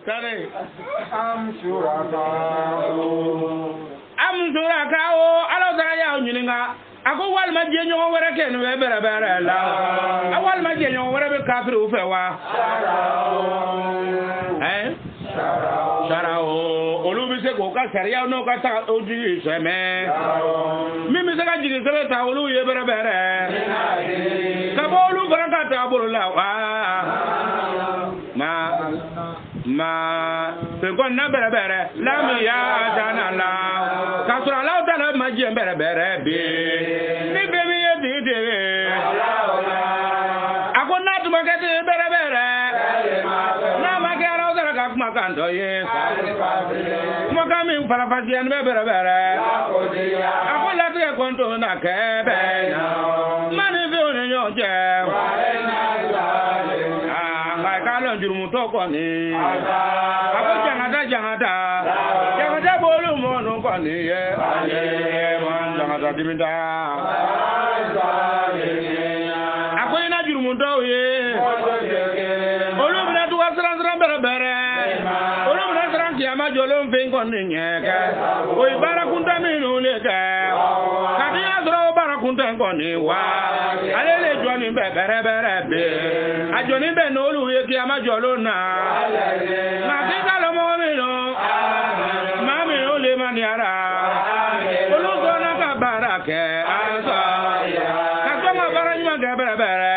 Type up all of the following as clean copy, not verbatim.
Sare. Am Surakao, alo Zaraya Uninga. Ako wal ma je nyon wara ken we bere bere la. Awal ma je nyon wara be kafir u fewa. Sarao. Olu bi se ko ka sharia no ka ta oji seme. Mimi se ka jigi sebe ta olu ye bere bere. Ka bolu fara ka ta bolu la wa. Ma se kon na bere bere la mi ya dana la. Ka sura la ta la ma je bere bere bi. Ni be mi ye di de. Ako na tu ma ke de bere bere. Na ma ke ala ta ka kuma kan to ye. Mo ka mi para pa di an be bere bere. Ako la te kon to na ke be na. Mani bi o ni yo je. Jurumu to ko ni ako jangada bolu mo no ko ni ye man jangada dimida ako ina jurumu do ye olu bina tu asran bere olu bina asran ki ama jolo mfe ko ni nyeka o ibara kunta mi no le ka kadi azro bara kunta ko ni wa alele joni bere be ajoni be no olu ye ki ama jolo na ma ki ka lo mo mi no ma mi o le mani ara olu go na ka barake asa ka to ma bara ni ma ga bere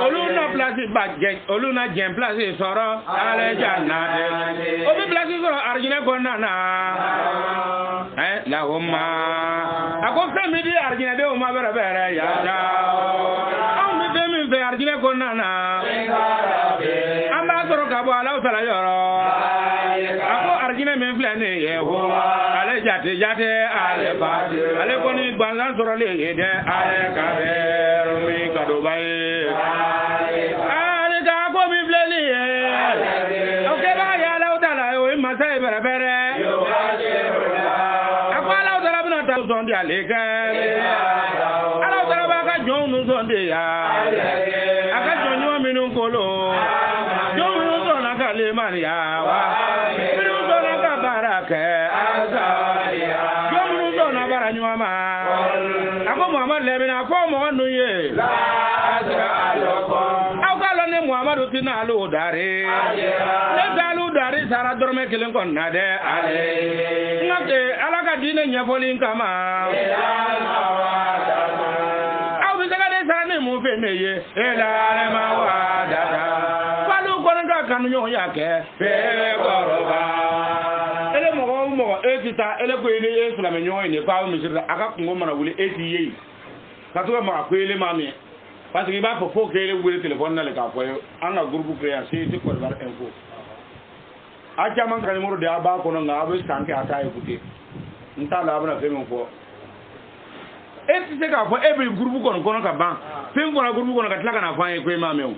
olu na place budget olu na gen place soro ale jannate obi place soro arjina ko na la umma ako family arjina de o ma bere ya da arjine ko nana amba soro ka bo ala usala yoro ako arjine men flane ye ho ale jate ale ba ale ko ni gbanlan soro le yede ale ka mi ka do bae ale ka ko mi flane ye o ke ba ya ala usala o ma sai bere ako ala usala bina ta son di ale ka ala usala ba ka jonu son di ya kolo jomu so na kale maria wa biru so na ka baraka azaliya jomu so na baranywa ma ako Muhammad lebina ko mo nu ye la azra aloko awkalo ne Muhammad tina lu dare le dalu dare sara dorme kelen kon na de ale ngate alaka dine nyafolin kama mu fe meye elare ma wa dada palu kono kanu nyo yake fe koroba ele mo etita ele ko ele esula me nyo ni kwa mi sira aka kungo mana wuli etiye ka to ma ko ele mami parce que ba fo ke ele wuli telephone na le ka ko anga groupe créer c'est ko bar info acha man kan mo de aba ko no ngabe sanke ata écouter nta la abana fe mo ko eti se ka fo ebe groupe kono ka ban fem ko na groupe kono ka tlaka na fa ko ma mew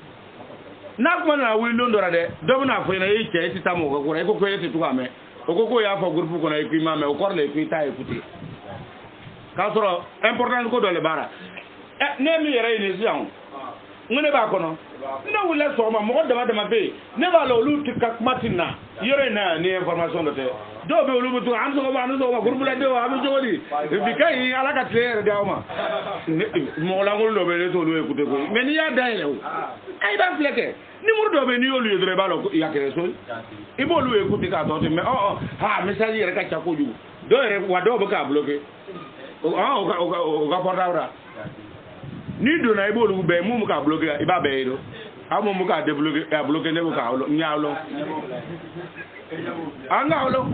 na kuma na wi londora de do na fo na yi che eti tamo ko ko ko eti tuka me ko ya fo groupe kono ko ma me ko le ko ta écouter ka soro important ko do le bara ne mi yere ni sian ngene ba kono na wula so ma mo dama be ne ba lo lu tikak matina yere na ni information do te do be olu mutu am so ba groupe la de wa am jodi bi kay ala ka tere de ma mo la ngol do be le to lu écouter ko mais ni ya dai le ay ba fleke ni mur do be ni olu yedre ba lo ya kere so ibo lu écouter ka to mais ha message yere ka cha ko ju do yere wa do ba ka bloquer o ga portable ni do na ibo lu be mu ka bloquer iba be do amu mu ka débloquer ya bloquer ne ka lo nyaalo anga olo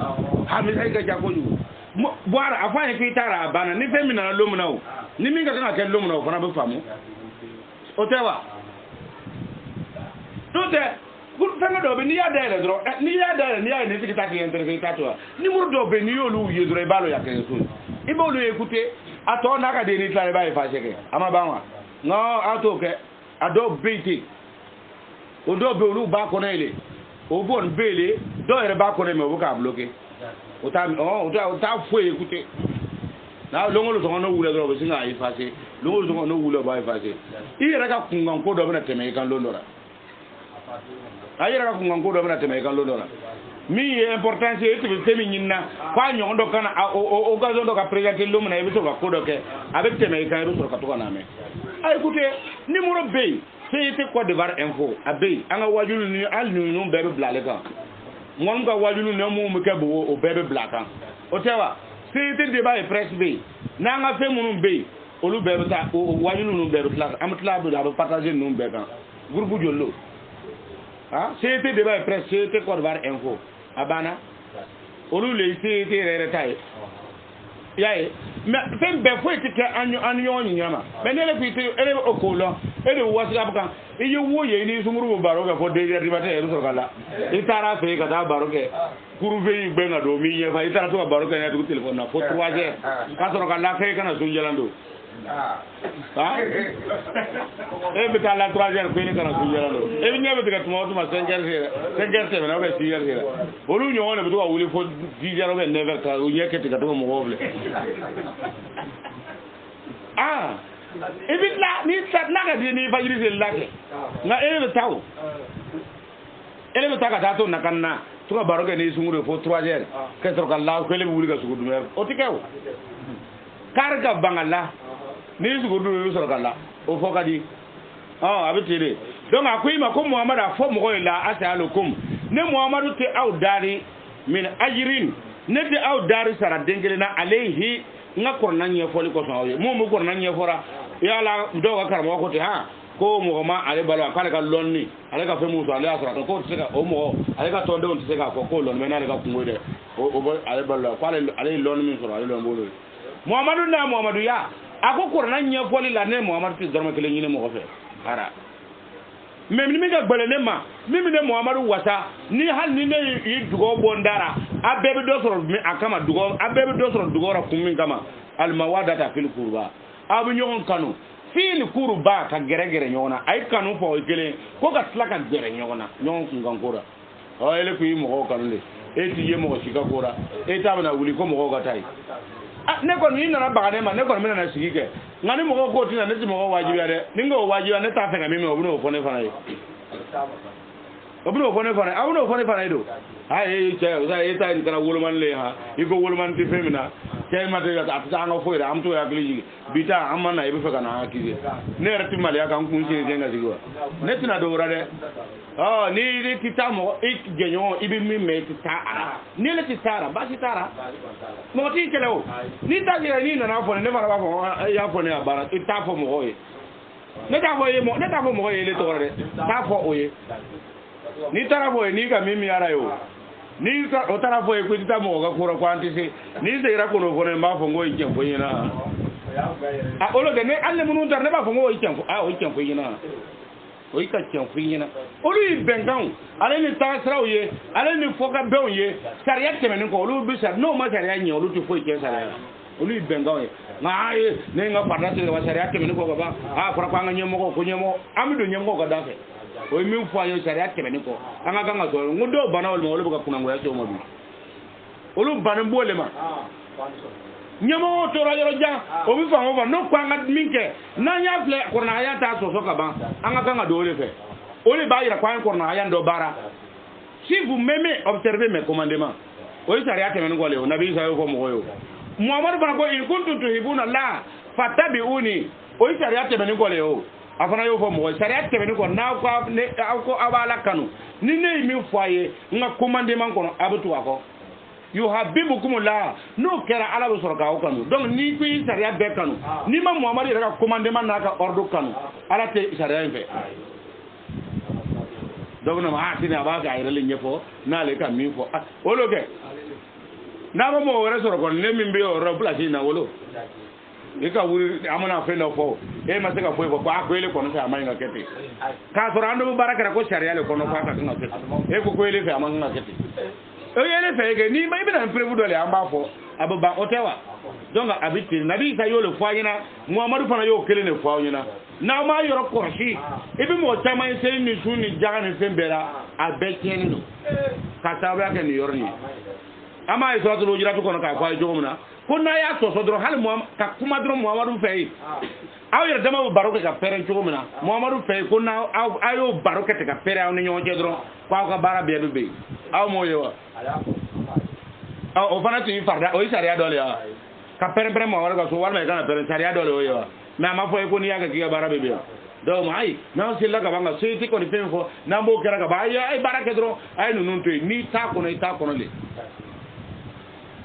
ha mi sai ga jakoju boara afanye fitara bana ni femina lomuna o ni minga kana ke lomuna o fana be famu o tewa toute pour fanga do be ni ya dele dro ni ya ne fikita ki interview ni mur do be ni yolu yedro e balo ya ke so ibo lu écouter ato na ka de ni tla ba e fa cheke ama banwa no ato ke ado beti o do be olu ba ko na ile o bon bele do ere ba ko ne me o ka bloquer o ta fo écouter na longolo to no wule do be singa e fa se longolo to no wule ba e fa se ire ka kungan ko do be na teme kan londora ayira ko ngon ko do na teme kan lo do na mi importance e to temi nyinna kwa nyondo kana o gazo do ka présenter lo mena e biso ka ko do ke avec teme kan e so ka to kana me ay écoutez numéro B c'est quoi de var info abe anga wajulu ni al ni no bebe blale kan mon ga wajulu ni mo mu ke bo o bebe blaka o tewa c'est débat et presse B na nga fe munun B olu bebe ta o wajulu no bebe blaka am tla do da partager no bebe kan groupe jollo ah c'est débat et presse c'est quoi de var info abana olu le c'est rere tay yaye mais fem be fo ti ke anyo nyama mais ne le fiti ele okolo ele whatsapp kan iye wo ye ni sumuru baro ga fo de ribate e so kala itara fe ka da baro ke kuru fe gbe nga do mi ye fa itara to baro ke na to telephone na fo 3h ka so kala fe kana sunjalando ah e be kala 3h fe ni kana sunjalando e bi nyebe ka tumo ma 5h na be 6h bolu nyo ne bi to wuli fo 10h be 9h ka o yekete ka to mo goble ah ebi la ni sat na ga ni fajiri se lake nga ele taw ele ta ka ta to na kanna to ka baro ke ni sungure fo 3h ke to ka la ko le wuli ga sugu dumer o tikew karga bangala ni sugu du so ka la o fo ka di ah abitire donc akoy ma ko muhammad afo mo ko la asalukum ne muhammadu te aw dari min ajrin ne te aw dari sara dengele na alayhi nga korna nye foli ko so mo korna nye fora yala do ka karamo ko te ha ko mo ma ale balo kala ka lonni ale ka fe muso ale asra ko te ka o mo ale ka tonde on te ka ko lon mena ale ka kungo de o ale balo ko ale lon min so ale lon bolo muhammadu na muhammadu ya ako korna nye foli la ne muhammadu ti dorma kele nyine mo ko fe ara même ni mi ga gbele ne ma mimi ne muhammadu wasa ni hal ni ne yi dugo bondara abebe do soro mi akama dugo abebe do soro dugo ra kumi kama al mawadata fil qurba abu nyon kanu fil qurba ka gere nyona ay kanu fo gele ko ga slaka gere nyona nyon ngankura o ele ku mo ko kanle e ti ye mo shika kura e ta bana wuli ko mo ko tai ne ko ni na ba ne ma ne ko mi na sigike ngani mo ko tina ne ti mo wajibi ade ningo wajibi ne ta fe ga mi me obuno fo ne fa na obuno fo ne fa na abuno fo ne fa na do ay che o sa eta ni kana wulman le ha iko wulman ti femina che ma te ta ta no fo ira am to ya gliji bita amana ibe fe kana akije ne rati mali aka kun ci denga sigwa ne tina do rade oh ni ri kita mo ik genyo ibi mi me ta ara ni le ti tara ba ti tara mo ti kele o ni ta jira ni na fo ne fara ba fo ya fo ne abara ti ta fo mo hoye ne ta fo ye mo ne ta fo mo hoye le to rade ta fo oye ni tara fo ni ka mimi ara yo ni ka o tara fo e ko ti ta mo ga ko ro kwanti se ni se ira ko no fo ne ma fo ngo ije fo yina a olo de ne alle munu tar ne ba fo ngo ije fo a o ije fo yina o ika ije fo yina olu ibengan ale ni ta sra oye ale ni fo ka be oye sariya temeni ko olu bi sar no ma sariya nyi olu ti fo ije sariya olu ibengan oye na ye ne nga parda se wa sariya temeni ko ba a fora kwa nga nyemo ko nyemo amido nyemo ko dafe o mi fo ayo sariya temeni ko anga ganga so ngudo bana wol mo olu ka kunango ya so mo bi olu bana mbole ma nyamo to ra yoro ja o bi fa mo ba no kwa nga minke na nya fle korna ya ta so ka ba anga ganga do le fe o le ba ira kwa korna ya ndo bara si vous m'aimez observez mes commandements o sariya temeni ko le o nabi sa yo ko mo yo muhammad bana ko in kuntum tuhibuna la fatabi'uni o sariya temeni ko le o afana yo fo mo sariya temeni ko na ko abala kanu ni ne mi foye nga commandement kono abutu wako yuhabbibukum la no kera ala bo sorka o kanu donc ni ko sariya be kanu ni ma muhammad reka commandement na ka ordo kanu ala te sariya fe donc no ma tini aba ga ire le nyefo na le ka mi fo o lo ke na mo mo re sorko ne mi be o ro place na wolo ika wuri amana fe no fo e ma se ka fo ko ele ko no sa ma nga kete ka so rando baraka ko sharia le ko no fa ka nga kete e ko ele fe amanga nga kete o ele fe ke ni ma ibe na prevu dole amba fo ababa otewa donc abiti nabi sa yo le fo yina muhammadu fana yo kele ne fo yina na ma yoro korsi ibi mo chama se ni suni jaga ni sembera abeteni no ka tawa ke ni yorni ama ay suratul hujurat ko no ka fa jogumna ko na ya so dro hal muhammad ka kuma dro muhammadu fay aw yer dama baroke ka peren jogumna muhammadu fay ko na ayo baroke te ka pere aw ni ñoje dro ko ka bara be be aw mo yewa aw o fana ti farda o isaria dole ya ka pere pere mo wala so wala ka pere saria dole o yewa na ma fo ko ni ya ka ki bara be be do mai na sila ka banga siti ko ni fen fo na mbo kera ka ba ay barake dro ay nunun to ni ta ko no le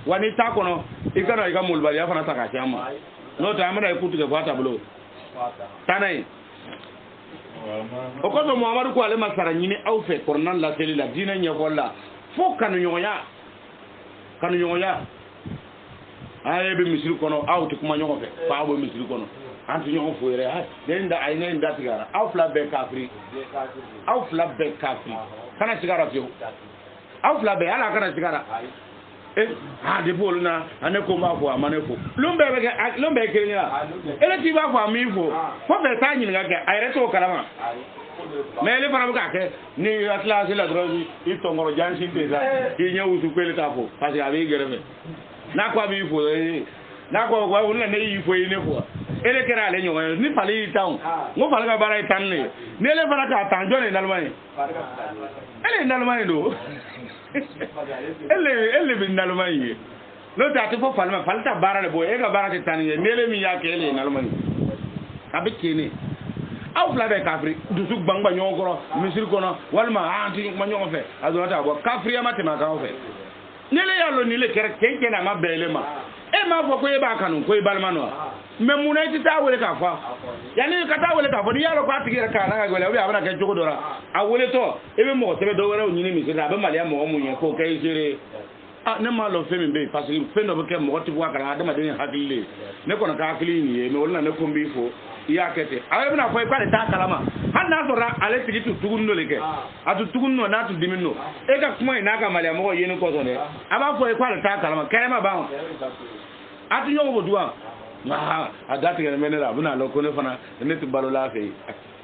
wani ta kono ikana iga mulbali ya fana taka chama no ta amana ikutu ke fata bulo tanai o ko do muhammadu ko ale masara nyini aw fe kornan la tele la dina nya wala fo kanu nyoya ay be misiri kono aw to kuma nyogo fe fa bo misiri kono antu nyogo fo yere ha den da ay nen da tigara aw fla be kafri kana sigara fiyo aw fla be ala kana sigara ha de bol na ane ko ma fo amane fo lombe kenya ele ti ba fo ami fo fe ta nyi nga ke ayre to kalama mais le fana ka ke ni atlas la drogi i to ngoro jansi pesa ki nyawu su kwele ta fo parce que abi gerebe na ko abi fo na ko wa wona ne yi fo ine fo ele kera le nyo ni pali taun ngo pala ka bara tan le ne le fana ka tan jone dalmani ele dalmani do elle bin nalmani lo ta fo falma falta bara le boy e ga bara te tan ye ne le mi ya ke ele nalmani abi kene aw fla be kafri du su bangba nyongoro misir kono walma anti ma nyongo fe azota bo kafri amate ma ka fe ne le yalo ni le kere kenke na ma bele ma e ma fo ko e ba kanu ko e balma no me munay ti ta wele ka fa yani ka ta wele ka fo ni yalo ko atigira ka na ga wele obi abana ke jogo dora a wele to e be mo tebe do wele o nyini misir da be malia mo munye ko kay jere ah ne ma lo fe mi be parce que fe no be ke mo ti wa kala adama de hakili ne ko na ka hakili ni me wala ne ko mbi fo ya kete awe bina fo kwale ta kalama han na so ra ale tigi tu tugunno leke atu tugunno na tu diminno e ka kuma ina ka mali mo yeni ko so ne aba fo kwale ta kalama kerema ba atu nyogo bodua ma adati ne menera buna lo ko ne fana ne tu balola fe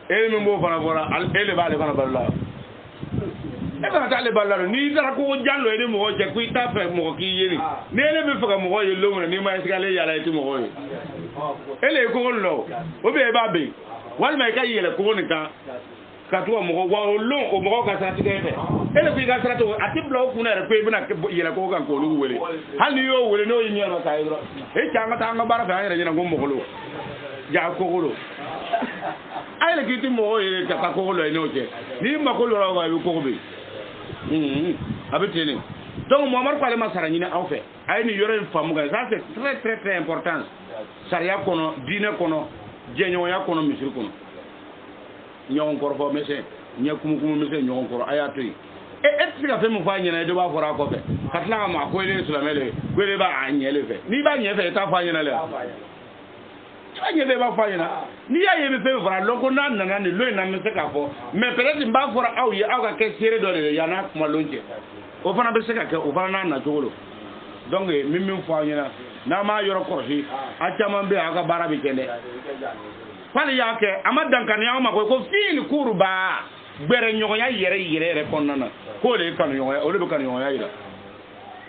e me mo fana bora ele ba le fana balola e ba ta le balola ni dara ko jallo e mo je ku ita fe mo ki yeni ne le me fa mo ye lo ni ma iskale yala e ti mo ye ele ko lo o be ba be wal mai kai yele ko ni ka to mo wa lo o mo ka sa ti ke fe ele ko ga sa to atiblo ku na re ko ibina yele ko kan ko lu wele hal ni yo wele no yin yana kai ro e changa ta nga bara fa yele na ngom ko lo ja ko lo ay le kiti mo yele ka ko lo eno je ni ma ko lo ra wa ko be abetene donc Muhammad ko ale masara ni en fait ay ni yore famu ga ça c'est très important sariya kono dine kono jeñoya kono misir kono ñon kor fo mese ñakum mese ñon kor ayatoy et ka fe mo fa ñene de ba fora ko fe katla ma ko ile islamele ko ile ba anyele fe ni ba ñefe ta fa ñene le ta ñebe ba fa ñena ni ya yebe fe fora loko na na ni loy na mese ka fo mais peut-être ba fora aw ye aw ka ke sere do le yana kuma lonje o fana be se ka ke o fana na jogolo donc mimi fo ñena na ma yoro korsi a caman be aka bara bi kende fali yake amadan kan ya ma ko fili kuruba gbere nyoya yere konnana ko le kan nyoya o le kan nyoya ida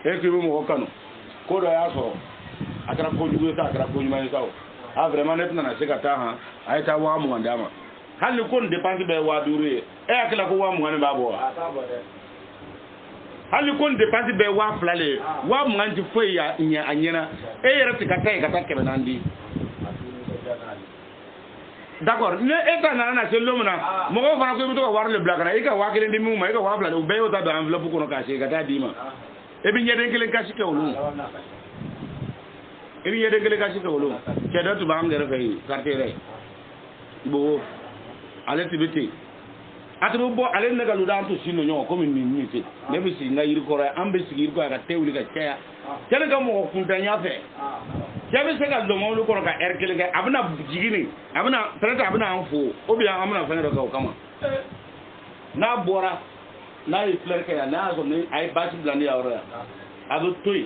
e ki bu mo kanu ko do ya so akara ko jugo ta akara ko nyuma sawo a vraiment net na se ka ta ha ay ta wa mu ndama hal ko dépense be wa dure e akala ko wa mu ngani babo hali kon dépense be wa flale wa manji foi ya nya anyena e yere tikata kata kebe nandi d'accord ne eta na se lomuna mo ko fana ko to war le black na e ka wa kele ndi mu ma e ka wa flale o be o ta do enveloppe ko no ka se kata dima e bi nyeden kele ka sike wolu e bi nyeden kele ka sike wolu ke do to ba ngere fay carte re bo ale tibiti atu bo ale ne galu dan to sino nyo ko min ni te ne bi si nga yiri ko ra ambe si yiri ko ga tewli ga kaya kele ga mo ko tanya fe jabe se ga do mo lu ko ka erkele ga abuna jigini abuna trata abuna anfo obi amuna fa ne do ka kama na bora na yi fleur ka na so ne ay basi blandi ya ora adu toy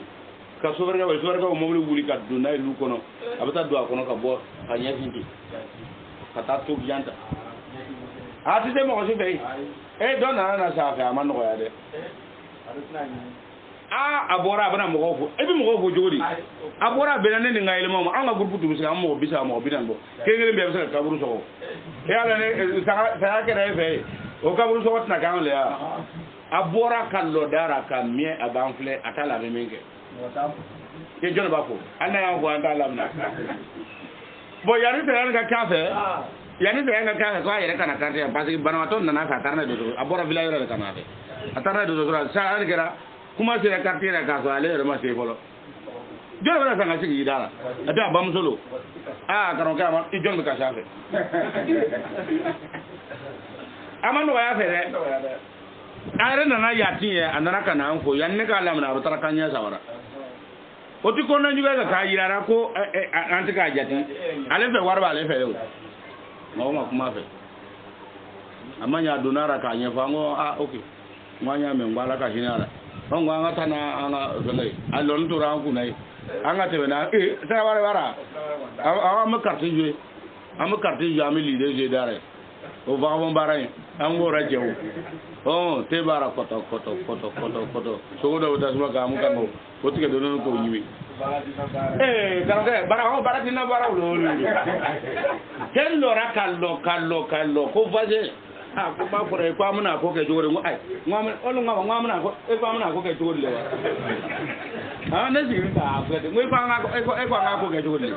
ka so verga mo lu wuli ka do na lu ko no abata do ko no ka bo ka nya finti ka ta to bianta ati de mo so be e do na sa fa man ko ya de abora bana mo ko e bi mo ko jodi abora benane ni ngayele mo anga groupe du bisa mo bisa mo bidan bo kengere be bisa kaburu so e ala ne sa ke re fe o kaburu so na kan le ya abora kan lo dara kan mie abanfle atala be menge ke jona ba ko ana ya go anda lamna bo yari te ga kafe yani be nga ka ko ayere kana karte parce que banato nana ka tarna do abora villa yore kana fe atarna do sa an kera kuma se carte ra ka so ale re ma se folo jolo bana sanga sigi dala ada bam solo karon ka ma i jolo ka shafe amano ya fe re are nana yati ye anana kana an ko yanne ka lamna rutara kanya sawara oti ko na nyuga ka yirara ko antika jati ale fe warba ale fe yo ngoma kuma fe amanya donara ka nyefa ngo okay mwanya me ngwala ka hinala ngo anga tana anga zalai alon to ran kunai anga te na sa wara am carte jeu am leader je dare o va bon barai ango rajew te bara koto so do tasma ka mu kango o tike do non ko nyimi bara dina bara lo ken lo ra kallo ko vaje ko ba ko re ko amuna ko ke jore ai ngam ko e ko amuna ko ke jore le wa na si ta afede ngwe ko nga ko nga ko ke jore le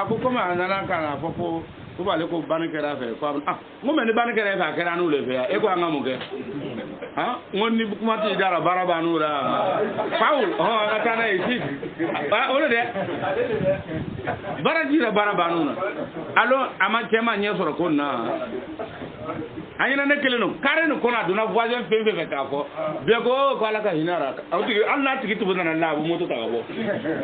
ko ma na kana fofo ko ba le ko bankera fe ko ngome ni bankera fa kera nu le fe e ko nga mu ke ngoni kuma ti dara bara banu ra Paul atana isi ole de bara jira bara banu na alo ama chema nyesoro ko na ayina ne keleno kare no kona duna voisin fe ka ko be ko ala ka hinara awti Allah tigi tubu na la bu moto ta bo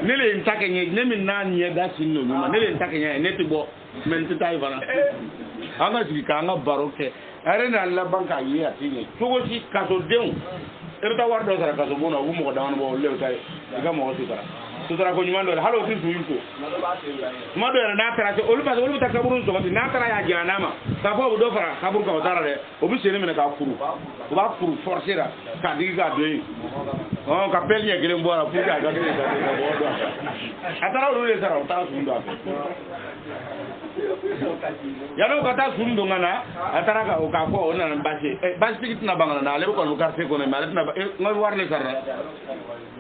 nele ntake nye ne min na nye da sinno nyuma nele ntake nye ne tibo men titai bana anga tigi ka anga baroke are na Allah banka yi atini togo si kaso deun erta wardo sara kaso bono bu mo dawon bo lew tay ga mo sutara ko nyuma do halo ti suinko ma do na tara olu ta kaburu so na tara ya janama ka fo do fara kaburu ka dara de o bi sene mena ka furu o ba furu forcera ka diga do yi ka pelye gele mbora fu ga do atara o le sara o ta sundo ya no kata sundo ngana atara ka o ka ko ona basi tikit na bangana na le ko no carte ko na mala na ngoy warne sarra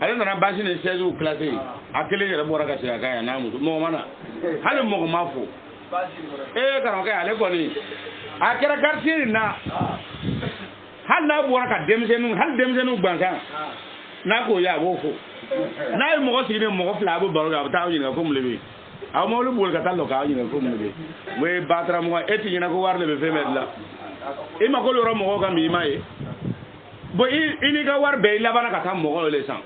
ale na basi ne seju classé akele yere bora ka tiya ga na mu mo mana hale mo mafo karon ka ale ko ni akera carte na hal na bora ka demsenu banka na ko ya bo fo na mo ko sine mo ko fla bo baro ga ta yin ko mlebe aw mo lu bol ka tallo ka yin ko mlebe we batra mo eti yin ko warle be femed la e ma ko lo ro mo ko mi mai bo ini ga war be la bana ka tam mo ko le san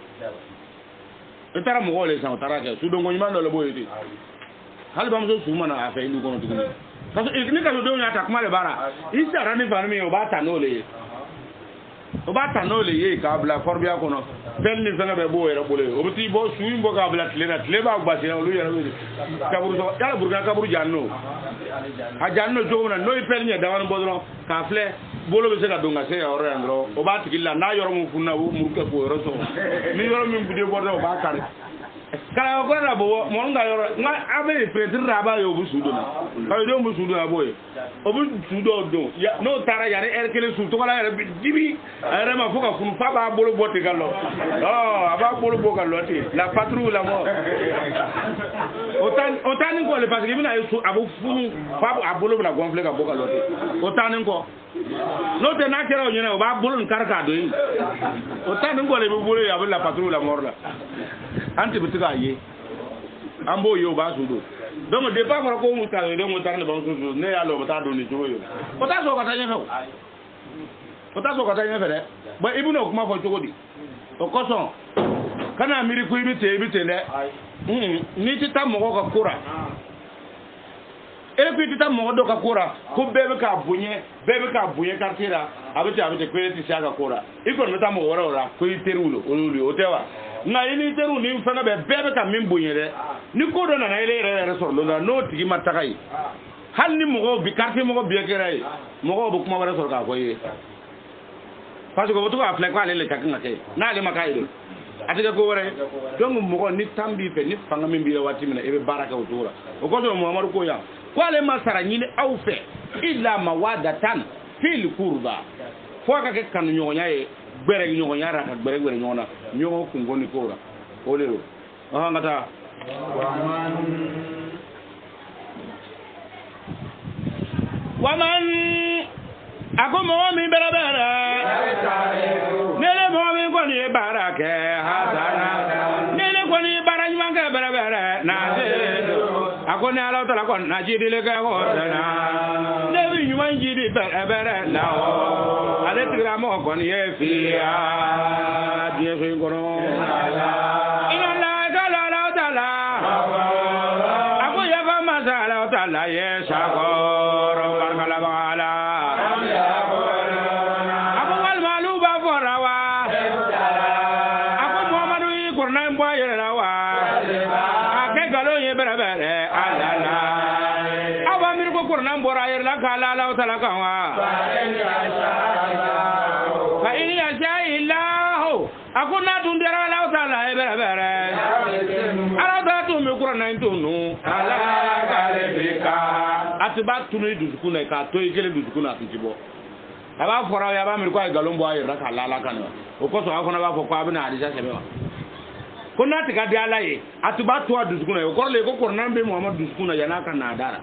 e tara mo ko le san tara ke su do ngo nyima lo bo yiti hal bam so su mana afa indu ko no tugu parce que ni ka do nya ta kuma le bara isa rani fa mi o ba ta no le ye ka bla forbia ko no ben ni fanga be bo yere bole o biti bo su imbo ka bla tle ba ba sina lu yere kaburu so yala burga kaburu janno a janno jogona no i pernya dawan bodro ka fle bolo be se ka donga se ya oro andro o ba tikilla na yoro mu funna wo mu ka ko yoro so ni yoro min bude bordo o ba kare kala ko na bo mo nga yoro nga abe petir raba yo bu sudo na ka do bu sudo aboy o bu sudo do ya no tara ya re kele su to kala ya dibi ara ma fuka fun fa ba bolo bote gallo aba bolo bo gallo ti la patrouille la mo otan ko le parce que mina su abu fun fa abolo na gonfle ka bo gallo ti otan ko no te na kero nyina ba bolo nkarka do yi otan ko le bu bolo ya la patrouille la morla anti bitiga ye ambo yo ba sudo donc de pas ko mu ta de mu tar ne ba sudo ne ya lo ta do ni joyo o ta so ka ta nyefe de ba ibuno kuma fo chogodi o koson kana miri ku ibite ne ni ti ta mo ko kura e ku ti ta mo do ka kura ko bebe ka bunye kartira abite ko ti sha ka kura iko no ta mo wora ko iterulo o tewa na ini teru ni fanga be bebe ka min bunyere ni ko do na ile re so lo no tigi matakai hal ni mo bi carte mo bi kerai mo bu kuma wara so ka ko yi parce que botu afle ko ale le takanga ke na le makai do atike ko wore donc mo ni tambi fe ni fanga min bi wati mina e be baraka o tora o ko do Muhammad ko ya ko ale masara nyine aw fe illa mawadatan fil qurba fo ka ke kan nyonya e gbere nyonya ra ka gbere nyona nyogo ku ngoni ko ra o le o ngata waman ako mo mi barabara nele mo mi ko ni barake hasana nele ko ni baranyuma ka barabara na de ako ne ala tala ko na jidi le ka ko na ne bi nyuma jidi barabara na o ale tira mo ko ni e fi a die fi ko no ina la tala la tala ako ya fa masala tala ye sa ko kala la tala kanwa fa in yasha illahu akuna tundira la tala e bere arada to me Qur'an ntunu ala kale bika atiba tunu duzukuna ka to ikele duzukuna tibo aba fora ya ba mi ko ay galombo ay raka la kanwa o ko so akuna ba fo ko abina hadisa sebewa kuna tika di alaye atiba to duzukuna o ko le ko Qur'an be Muhammad duzukuna yana kan na dara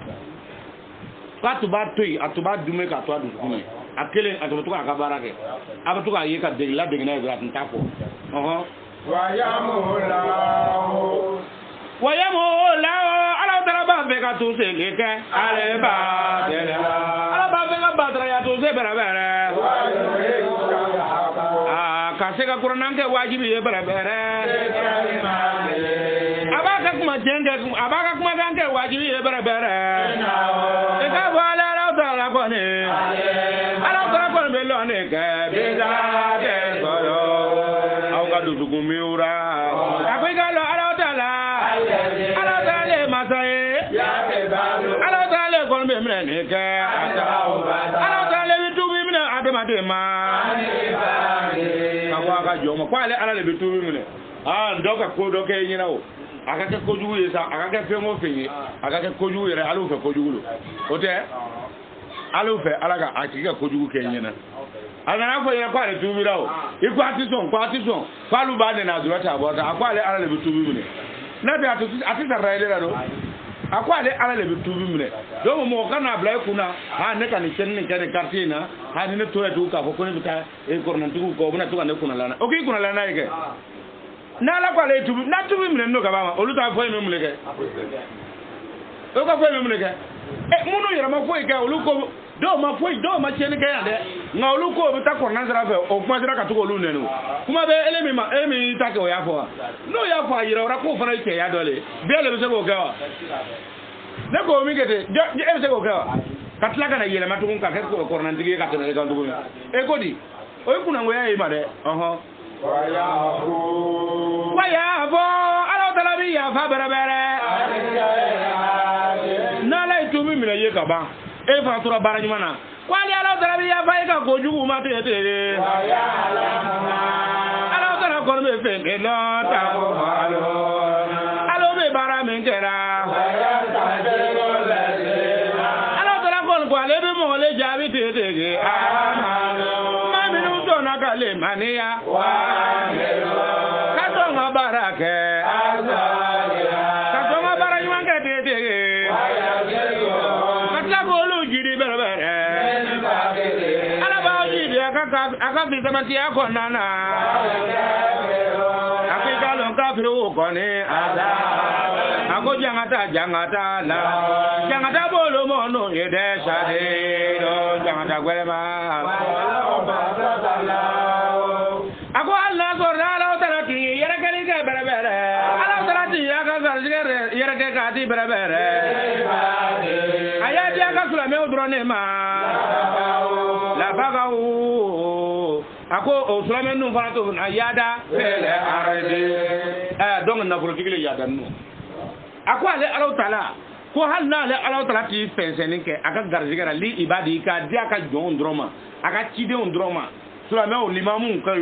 atuba toy atuba dume ka to adu kuma akele atuba to ka barake abatu ka yeka de la de na gra ntafo wa yamulahu ala daraba be ka to se leke ale ba de ala ba be ka badra ya to se berabere ka se ka Qur'an ke wajibi ye berabere abaka kuma jenge abaka kuma ganke wajibi ye berabere ndoka ko do ke nyina o aka ke ko jugu yesa aka ke fe mo fe aka ke ko jugu yere alu fe ko jugu o te alu fe alaga akika ko jugu ke nyina ana ko ya kwa le tubira o iku atison kwalu ba de na durata abota akwale ala le bitubi mune na bi atisa raile la do akwale ala le bitubi mune do mo kana bla kuna ha ne kan ken ne kan quartier na ha ne to etu ka ko ne bita e korna tu ko buna tu kan kuna lana o ki kuna lana ike na la kwale tubi na tubi mune no ka ba olu ta fo mi mune ke o ka fo mi mune ke e munu yera ma fo ike olu ko do ma foi do ma chene ga de nga olu ko bi ta ko na zara fe o kuma zara ka to olu nenu kuma be elemi ma emi ta ke o ya fo no ya fo ayira ora ko fana ke ya dole be le be se ko ga ne ko mi gete je e se ko ga katla kana yele ma to ka ke ko na ndige ka to ne ga ndugo e ko di o ku na ngo ya e ma de wa ya bo ala talabi ya fa berebere na la itu mi ye ka ba e fa tura barajuma na kwali ala tarabi ya fa ka gojugu ma te ala tara ko be fe me lo ta ko alo alo be bara men kera ala tara ko ale be mo le jabi te ma minu to na ka le mania wa ka to ma barake ka to ma barajuma ke te aka bi zamati yako nana akika lon kafiru ko ni ada ako jangata la bolo mono yede shade do jangata gwelema ako Allah sorala tarati yere kali ke berebere ala tarati aka zarjere yere ke kati berebere ayati aka sulame odrone ma la bagawu ako o sulame nu fara to na yada fele arade donc na politique le yada nu ako ale ala taala ko hal na ale ala taala ti fensenin ke aka garjigara li ibadi ka dia ka jon droma aka chide on droma sura me o limamu ka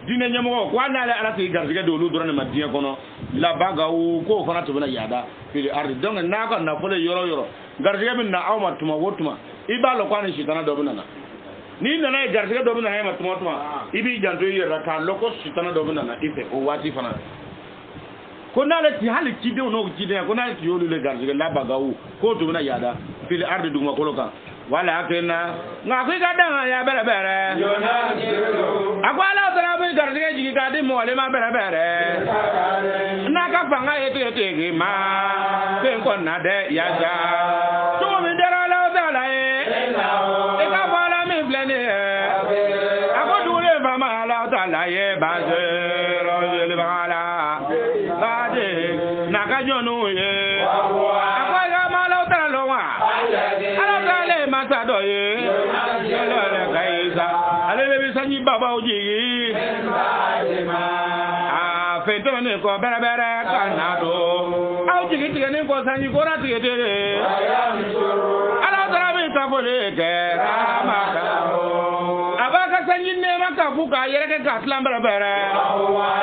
dine nyamo ko na ala ti gardige do lu dorone ma diya kono la baga o ko fana to bana yada fili ardi donc na ko na fole yoro gardige min na awma tuma wotuma ibalo ko ne shitana do bana ni nana gardige do bana ma tuma ibi janto yera ka loko shitana do bana ife o wati fana ko na le ti hali ti de no ti de ko na ti yolu le gardige la baga o ko to bana yada fili ardi duma ko loka wala kena ngakui kadang ya bere aku ala tara bi gardige jigi kadi mo le ma bere na ka fanga ete gi ma pen kon na de ya ja to mi dera la dala e ka bala mi blende ako dure ba ma la dala ye ba je ro le bala ba de na ka jonu ye ako ga ma la dala lo wa ala dala mata do ye ala kaisa ale be sanyi baba oji feto ne ko bere kanado au jigi tige ne ko sanyi ko ra tige tere ala dara be ta fole ke ramaka abaka sanyi ne maka fuka yere ke kaslam bere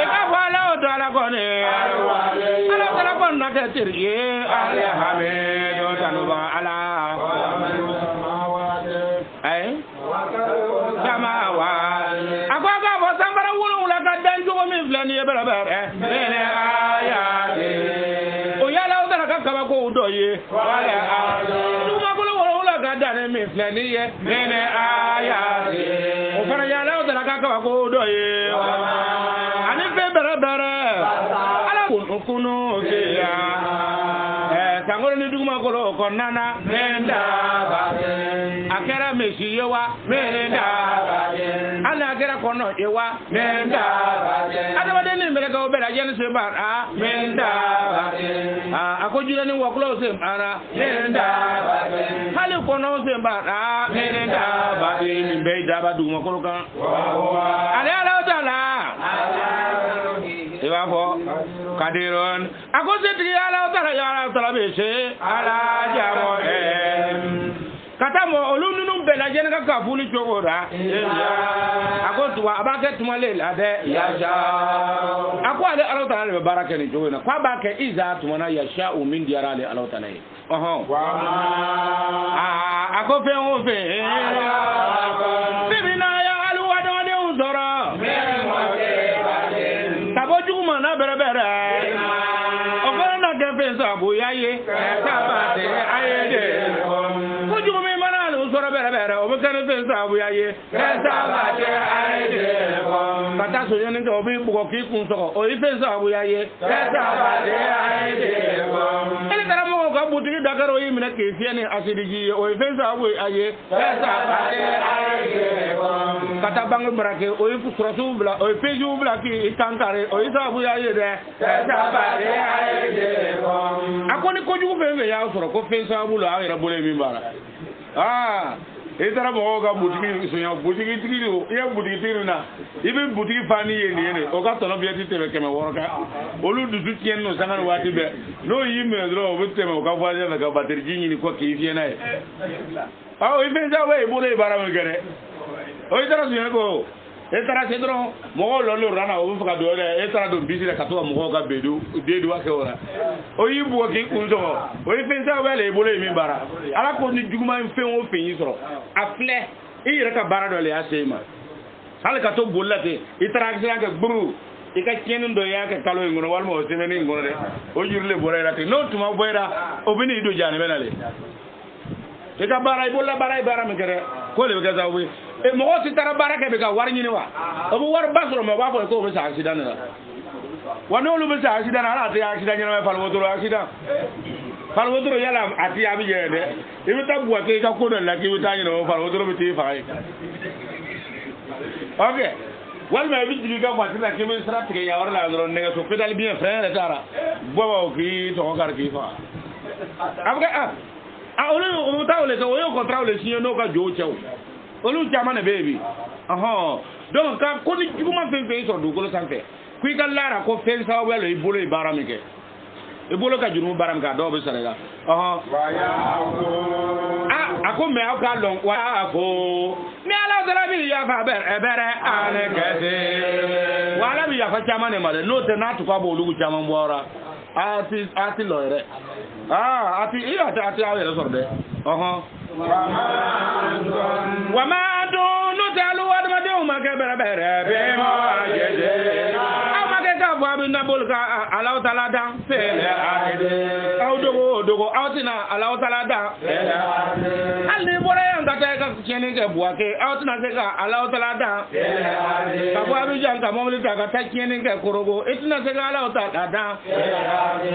e ka wala o dala ko ne ala dara ko na ke tirye ala hame do tanu ba ala samawa akwaga bo sambara wulu la ka danjo ko min flani e bere bene ayati o yala o dara ka kaba ko do ye wala duma ko wulu la ka dane min flani ye bene ayati o fara yala o dara ka kaba ko do ye ani be bere ala kunu ya sangoro ni duguma ko ko nana nenda akera mesiye wa nenda ala akera kono ewa nenda ada wade ni mbele ko bela jen se bar nenda akojira ni wakulo se ara nenda hali kono se bar nenda ba ni be da ba duguma ko kan ala taala ewa ko kadiron akose tri ala taala be se ala jamo katamo olununu bela jene ka kafuli chogora akotu abake tumale la de yasha akwale Allah taala be baraka ni jogona kwa bake iza tumana yasha min diarale Allah taala akofe o fe bibina ya alu wado de uzora taboju mana bere ofana ke pensa boyaye tabate ayede bere o be kan fe sa bu yaye sa ba te aide kata so yen ngo bi bu ko ki kun so o ife sa bu yaye sa ba te aide ele tara mo ko butiki dakaro yi mina ke fiene asidiji o ife sa bu yaye sa ba te aide kata bang brake o ifu surasu bla o ife ju bla ki tankare o isa bu yaye de sa ba te aide akoni ko ju fe ya so ko fe sa bu la ayra bole mi bara etara mo ga butiki sonya butiki tiro ya butiki tiro na ibe butiki fani ye ne o ka tono biati tebe keme woroka olu dudu tien no sangan wati be no yime dro o biteme o ka faje na ka bateri jinni ni ko ki fie na e o ibe ja we bole bara me gere o etara sonya ko etara sedro mo lo lo rana o fuka do re etara do bisi la kato mo ga bedu dedu wa ke ora o yibu ki kunzo o ife sa we le bole mi bara ala ko ni juguma mfe o fe yin soro afle e re ka bara do le asema hal ka to bollate etara ga ga buru e ka tienen do ya ka kalo ngono wal mo semeni ngono de o jurle bore rate no tuma boyra o bini do jani benale e ka bara e bolla bara me gere ko le ga zawi e mo si tara baraka be ka war nyini wa o bu war basro mo ba ko be sa accident na wano lu be sa accident ala te accident nyina fa lo wotoro yala ati abi je de e bi tabu wa ke ka ko don la ki bi ta nyina fa lo wotoro bi ti fa ai okay wal ma bi digi ga kwati na ke mi sra te ya war la ro ne so pedal bien frère tara bo ki to ko gar ki fa abga olu ta ole ko yo contra ole sinyo no ka jo chew olu jama na baby donc ka ko ni juma fe so do ko sanfe ku ga lara ko fe sa welo e bolo e baramike e bolo ka juru baram ka do be sare ga ako me aka lon wa fo ni ala dara bi ya fa bere ane kete wala bi ya fa chama ne male no te na to kwa bo lugu chama mbora ati loire ati iya ati awere so de wa ma do no talu wa ma de ma ke bere be mo ajede ama ke ka bo abi na bol ka ala taala dan fele ade aw dogo awtina ala taala dan fele ade ali bore yan ka ta ka kene ke bo ke awtina se ka ala taala dan fele ade ka bo abi jan ka mo li ta ka ta kene ke korogo itina se ka ala taala dan fele ade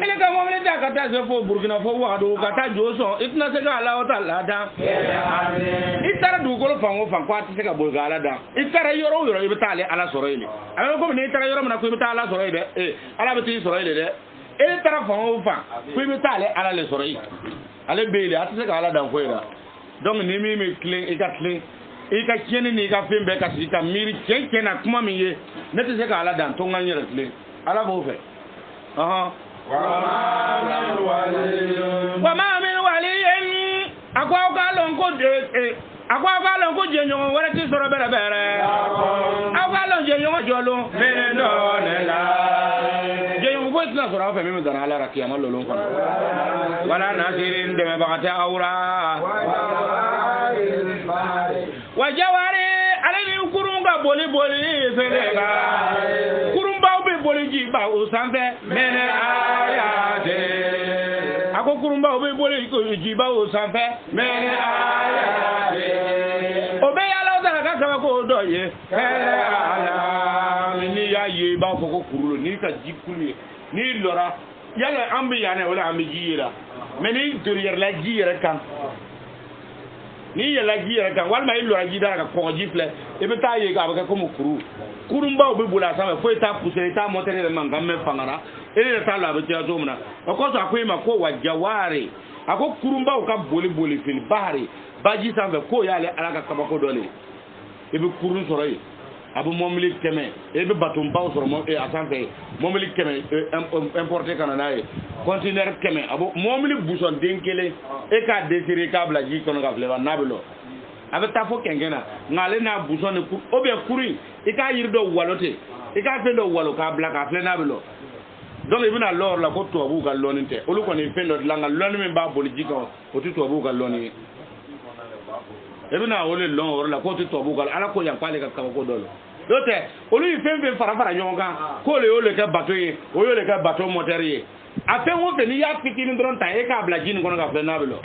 ele ka mo li ta ka ta se fo burkina fo wa do ka ta joso itina se ka ala taala dan fele ade itara du ko fango fan kwa ti se ka bol ga ala dan itara yoro ibitale ala soro ile ala ko ni itara yoro na ko ibitale ala soro ile ala biti soro ile de ele tara fango fan ko ibitale ala le soro ile ale bele ati se ka ala dan ko ira donc ni mi clean e ka clean e ka tieni ni ka fembe ka sika miri ken na kuma mi ye ne ti se ka ala dan to nganyere clean ala bo fe wa ma min waliyin akwa ka lon ko de akwa ka lon ko je nyon wala ti soro bere akwa lon je nyon jolo mene no ne la je nyon ko tina soro fa mi dana ala rakiya mallo lon kono wala nasirin de me bakata awra wa jawari alani kurunga boli felega kurumba ube boli ji ba o sanfe mene ayade ako kurumba ube boli ji ba o sanfe mene ayade obe yala odara ka kaba ko doye hele ala ni ya ye ba ko kurulo ni ka jikuli ni lora yala ambi yana wala ambi jira meni duriyar la jira kan ni yala jira kan wal mai lora jida ka ko jifle e be ta ye ka ba ko mo kurumba obe bula sa fo ta pousser ta monter le manga me fangara ele ta la be ja zomna ko so akoy ma ko wa jawari ako kurumba ka boli fil bahri baji sa ko yale alaka ka ko dole e be kurun soroy abu momli keme e be batum baw soro mo e asante momli keme importer kanana e container keme abu momli buson denkele e ka desire ka bla ji kono ga fleva nabelo abe ta fo kengena ngale na buson ku obe kuri e ka yirdo walote e ka fendo walo ka bla ka fle nabelo donc ibina lor la ko to bu ga loninte olu ko ni fendo langa loni men ba boli jiko o ti to bu ga loni ibina wole lon or la ko ti to bu ga ala ko yan pale ka ko dolo dote olu ifembe fara nyonga ko le ole ka bateau ye o yo le ka bateau moteur ye ape wo fe ni ya fitini dron ta e ka bla jini kono ka fle nabelo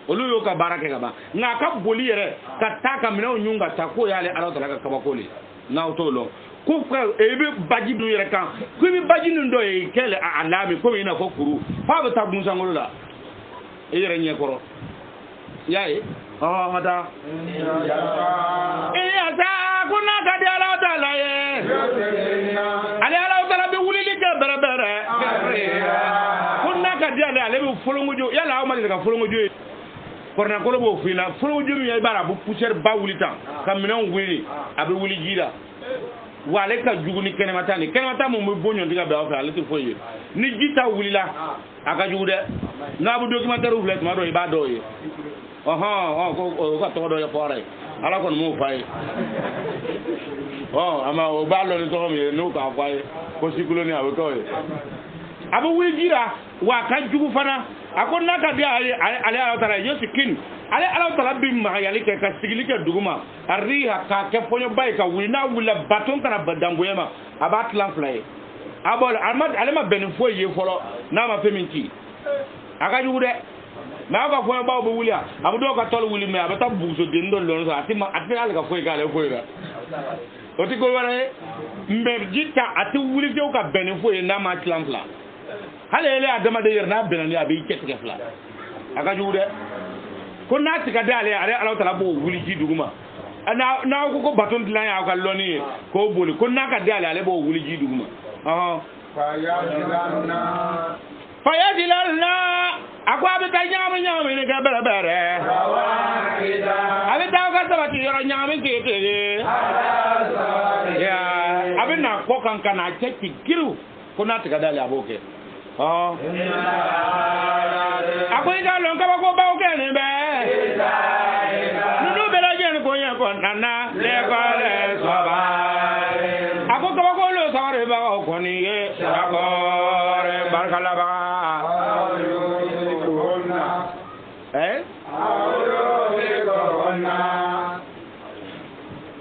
olu yo ka barake ka ba nga ka boli yere ka taka mina nyunga ta ko yale ala ta ka ko le na to lo ko fra ebe baji du yere kan ko bi baji ndo e kele alami ko ina ko kuru fa ba ta gunsa ngolo la e yere nye koro yae mata ya ta kuna ka di ala ta la ye ala ta la be wuli ke bere kuna ka di ala be folongojo yala o ma ka folongojo korna ko bo fina folongojo mi ya bara bu poussière ba wuli tan kamina wuli abe wuli jira wale ka juguni kenemata mo bonyo ndiga be afa ale to foye ni jita wulila aka jugude na bu documentaire ouvlet ma do e ba do ye ko ka to do ya pore ala ko mo fay ama o ba lo ni to mi no ka fay ko sikulo ni awe ko ye abu wuli jira wa ka jugu fana akon naka bi ale ala tara yo sikin ale ala tala bi ma yali ke ka sigili ke duguma ariha ka ke fonyo bay ka wina wula baton kana badamboyema abat lan flay abol almad alema ben foye folo na ma feminti aka jugude na ka fonyo bawo be wulia abu do ka tol wuli me abata buso de ndo lon so ati ala ka foye ka le foye ga oti ko wara mbe jita ati wuli de ka ben foye na ma lan fla halele adama de yerna benani abi kete fla aka jugude ko na tika dale ala tala bo wuli ji duguma na ko baton dilan ya ka loni ko boli ko na ka dale ale bo wuli ji duguma fayadilalna akwa be ta nyama ni ka bere abi ta ka sabati yoro nyama ke ya abi na ko kan kana cheki giru ko na tika dale aboke Akwai ka lon ka ko ba o ke ni be nunu be la jen ko yen ko nana le ko le so ba ako ko lo sare ba ko ni ye ko re barkala ba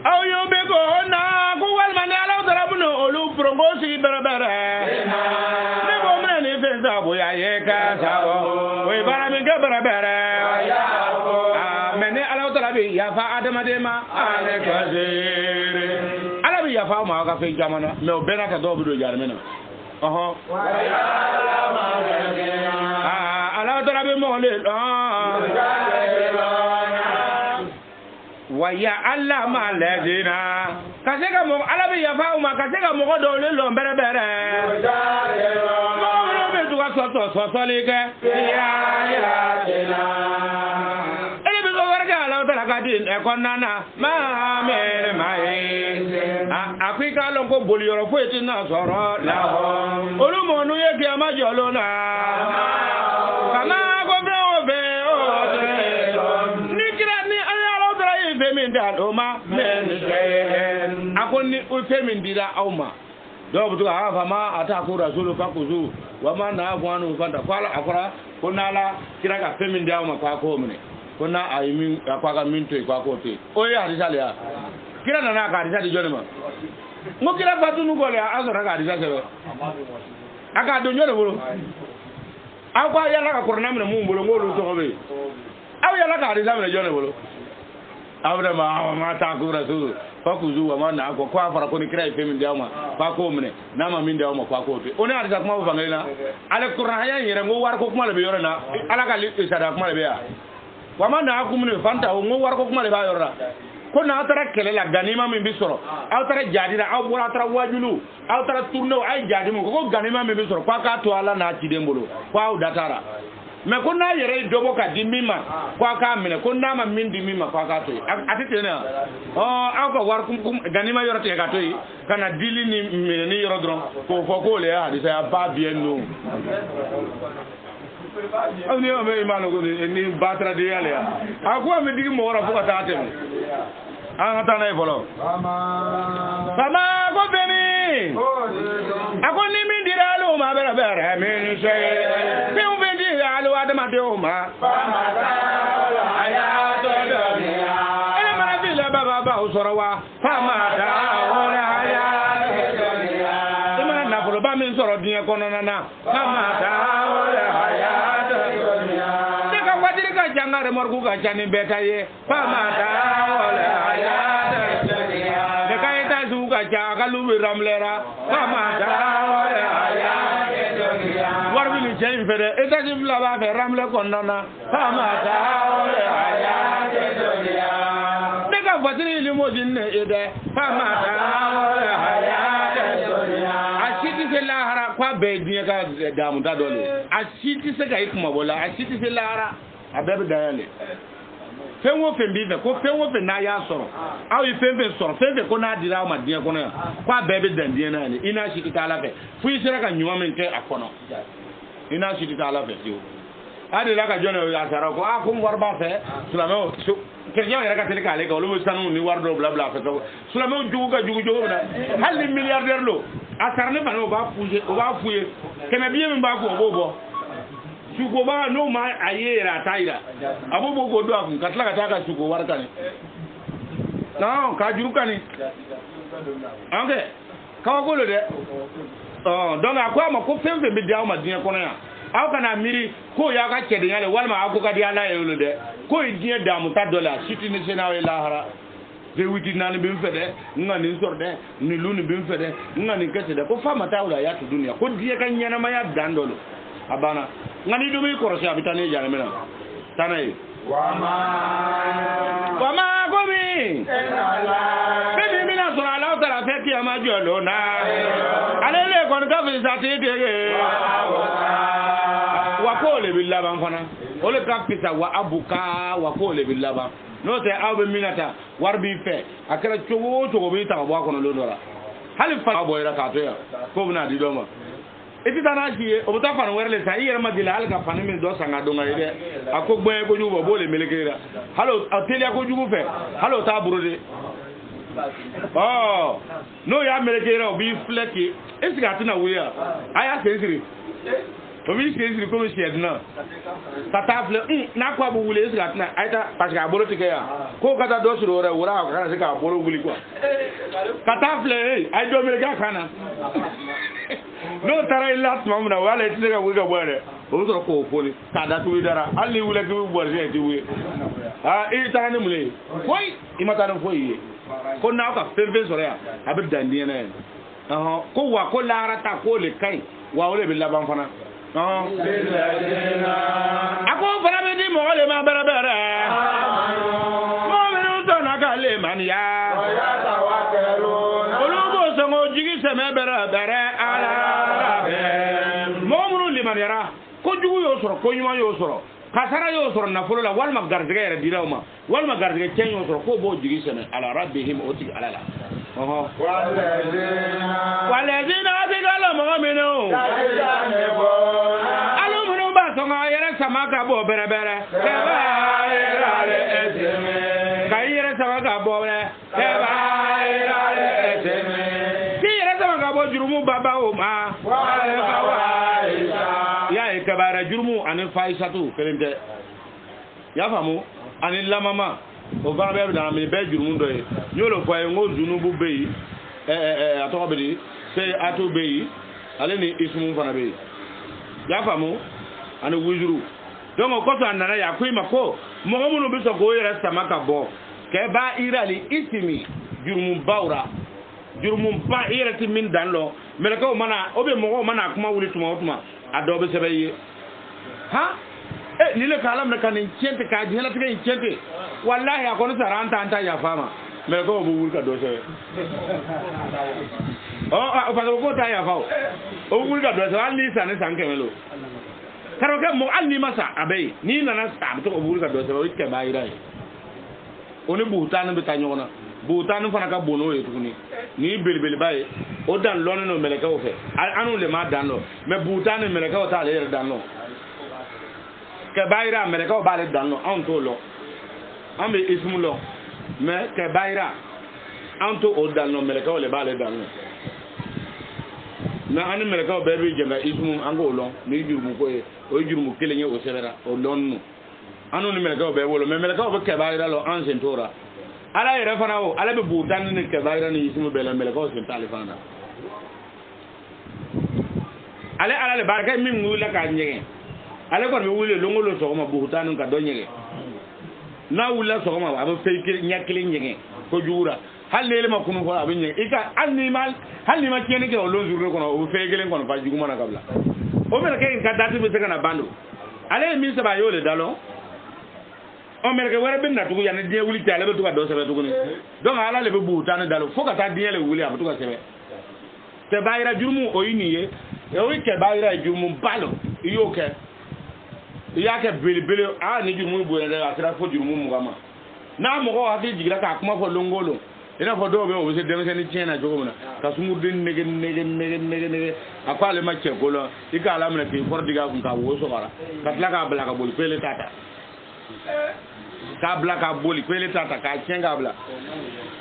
aw yo be ko na ko wal man ala dara bu no olu prongosi berbere ne bo mena ni fe sa bo ya ye ka sa bo we bara mi ga berbere amene ala dara bi ya fa adama de ma ale ka zere ala bi ya fa ma ka fe jamana me o bena ta do bu do jar mena ala dara bi mo le waya alla ma ladina kasega mo ala bi yafa ma kasega mo do le lo bere bere mo be du ka so le ke ya tina ele bi go warga ala ta ka din e kon nana ma me mai afrika lo ko boli yoro fo eti na soro la ho olumo nu ye ki ama jolo na kama go be o be o Oma men akoni o femin dira awma do butu ha fama ata ko rasulu fakuzu wa man na afwanu fanta fala akora kunala kiraka femin dira awma kwa ko mene kuna ayimin kwa ga minto kwa ko te o ya risale ya kira na ka risale jone ma mo kira fatu nu gole azora ka risale sebe aka do nyore bolo akwa ya la ka korna mene mu mbolo ngolo to be aw ya la ka risale jone bolo abra ma ta ko rasulu fakuzu wa man na ko kwa fara ko ni kira fe min diawma fa ko mene na ma min diawma kwa ko te oni arisa kuma ba ngalina ala qur'an ya yere ngo war ko kuma le be yorena ala ka li sada kuma le be ya wa man na ko mene fanta ngo war ko kuma le ba yorra ko na tara kele la ganima min bi soro aw tara jadira aw bora tara wajulu aw tara turno ay jadimo ko ganima min bi soro kwa ka to ala na ci dembolo kwa datara me ko na yere dobo ka di mima kwa ka mine ko na ma min di mima kwa ka to atete na aw ko war kum ganima yoro te ka to yi kana dili ni mine ni yoro dron ko fo ko le ha di sa ba bien no aw ni o me imano ko ni batra de yale ya akwa me digi mo wora fo ka ta tem an ta na ifolo mama ko beni ako ni min dira lo ma bere bere min se bi un ben dira lo adama de o ma aya to do ni ya ele mara bi le baba ba o soro wa fama da o la aya to ni ya e ma na folo ba min soro din ko na na fama da o la aya to ni ya de ka wadiri ka jangare morgu ka jani beta ye fama da o la aya to ni ya de ka eta su ka ja ka lu ramlera fama da o la aya to ni ya warbi ni jey fere eta ji la ba fe ramle ko nana fama da o la aya to ni ya de ka wadiri li mo din ne ede fama da o la aya to ni ya asiti se la hara kwa be din ka damu da dole asiti se ga ikuma bola asiti se la hara abebe dayale fenwo fembi be ko fenwo fe na ya soro aw yi fembe soro fembe ko na dira ma din ko na kwa bebe dandie na ni ina shi kita ala fe fu isira ka nyuma men te akono ina shi kita ala fe yo ade la ka jona ya sara ko a ko warba fe sulamo kerja ya ka tele ka le ko lu sanu ni wardo bla bla fe ko sulamo jugu na hal ni milliardaire lo asarne ba no ba fuye keme biye min ba ko bobo suko ba no ma ayera taira abobo go do afun katla ka taka suko warka ni no ka juruka ni okay ka ko lo de donc akwa ma ko fembe be dia ma din ko na aw kana miri ko ya ka kede yale walma ako ka dia la yelo de ko idie da mu ta dollar city national lahara de witi nani bi mfede ngani sorde ni luni bi mfede ngani kete de ko fama tawla ya tu dunia ko die kan nyana ma ya dandolo abana ngani do mi korose abitane jare mena tanay wama gomi bebe mina so ala tara fe ki ama jolo na alele kon ka fi sati de wa ko le billaban fana ole ka pita wa abuka wa ko le billaban no te awbe minata warbi fe akara chogo bi ta bo kono lo dora hali fa boy ra ka to ya ko bna di do ma iti tana ki o buta fan werle sa yere ma dila al ka fan min do sanga do ngai de akko gbe ko nyugo bole melekera halo atelia ko jugu fe halo ta burode oh no ya melekera o bi fleki esiga tina wuya aya sensiri o bi sensiri ko mi shedna tatafle na kwa bu wule esiga tina aita parce que abolo tike ya ko kata do suro ore wura ka kana se ka abolo guli kwa tatafle ay do melekera kana no tara illa mamna wala tike wuga bore o so ko foli kada tu dara alli wule ki bor je ti wi e tani mule foi imata no foi ko na ka ferve sore ya abid dandiye na ko wa ko lara ta ko le kai wa wole bi laban fana ako fana be di mo le ma bara bara mo me no to na ka le man ya olugo so ngo jigi se me bara bara ala mo mu liman yara ko jugu yo soro ko nyuma yo soro kasara yo soro na folo la walma gardiga yara dilawma walma gardiga ken yo soro ko bo jigi se ala rabbihim oti alala walazina atigala mu'minu alumunu ba songa yere samaka bo bere bere keba irale eseme kai yere samaka bo bere keba irale eseme ki yere samaka bo jurumu baba o ma wale fawaisha ya ikabara jurumu ani faisatu kelente ya famu ani lamama o va be dans mes be jurumu do nyolo fo en ngo zunubu be ato be se ato be ale ni ismu fana be ya famu ani wujuru donc ko to anana ya ko imako mo mo be so ko yere samaka bo ke ba irali ismi jurumu bawra jurumu ba irati min danlo melaka o mana o be mo mana kuma wuli tuma adobe sebeye ha ni le kala me kan chente ka jela tike chente wallahi akono saranta anta ya fama me ko bu wul ka do se o fa ko ta ya fa o wul ka do se ali sane sanke melo karo ke mo alni masa abai ni nana sta to ko wul ka do se o ke bayira oni butan be tanyona butan fana ka bono e tukuni ni belbel baye o dan lono no meleka o fe anu le ma dan lo me butan meleka o ta le dan lo ke bayira meleka o ba le dan lo an to lo an be ismu lo me ke bayira an to o dan lo meleka o le ba le dan lo na an meleka o be bi jenga ismu an go lo ni jurmu ko e o jurmu kele nye o sebera o lonnu anu ni meleka o be wolo me meleka o be ke bayira lo an sentora ala yere fana o ala be butan ni ke bayira ni ismu be le meleka o sentale fana ala le baraka min wula ka nyege ala ko be wule longolo so ma butan ka do nyege na wula so ma abu fe nyakile nyege ko jura hal le ma kunu ko abu nyege ika alni mal hal ni ma tiene ke o lo jurre ko no fe gelen ko no fa jugu mana kabla o mel ke ka datu be seka na bando ala min sa ba yole dalo o mel ke wara bin na tugu yana die wuli tale be tuga do sebe tugu ni donc ala le be butan dalo fo ka ta die le wuli abu tuga sebe te bayira jurmu o yiniye e o ke bayira jurmu balo iyo ke ya ke bilibili ni jurmu bo ne da asira fo jurmu mu gama na mo ko hati jigira ka kuma fo longolo ina fo do be o se dem se ni tiena jogo na ka sumu din nege akwa le ma che golo ika ala mena ke for diga kun ka wo so bara ka tla ka bla ka boli pele tata ka bla ka boli pele tata ka chenga bla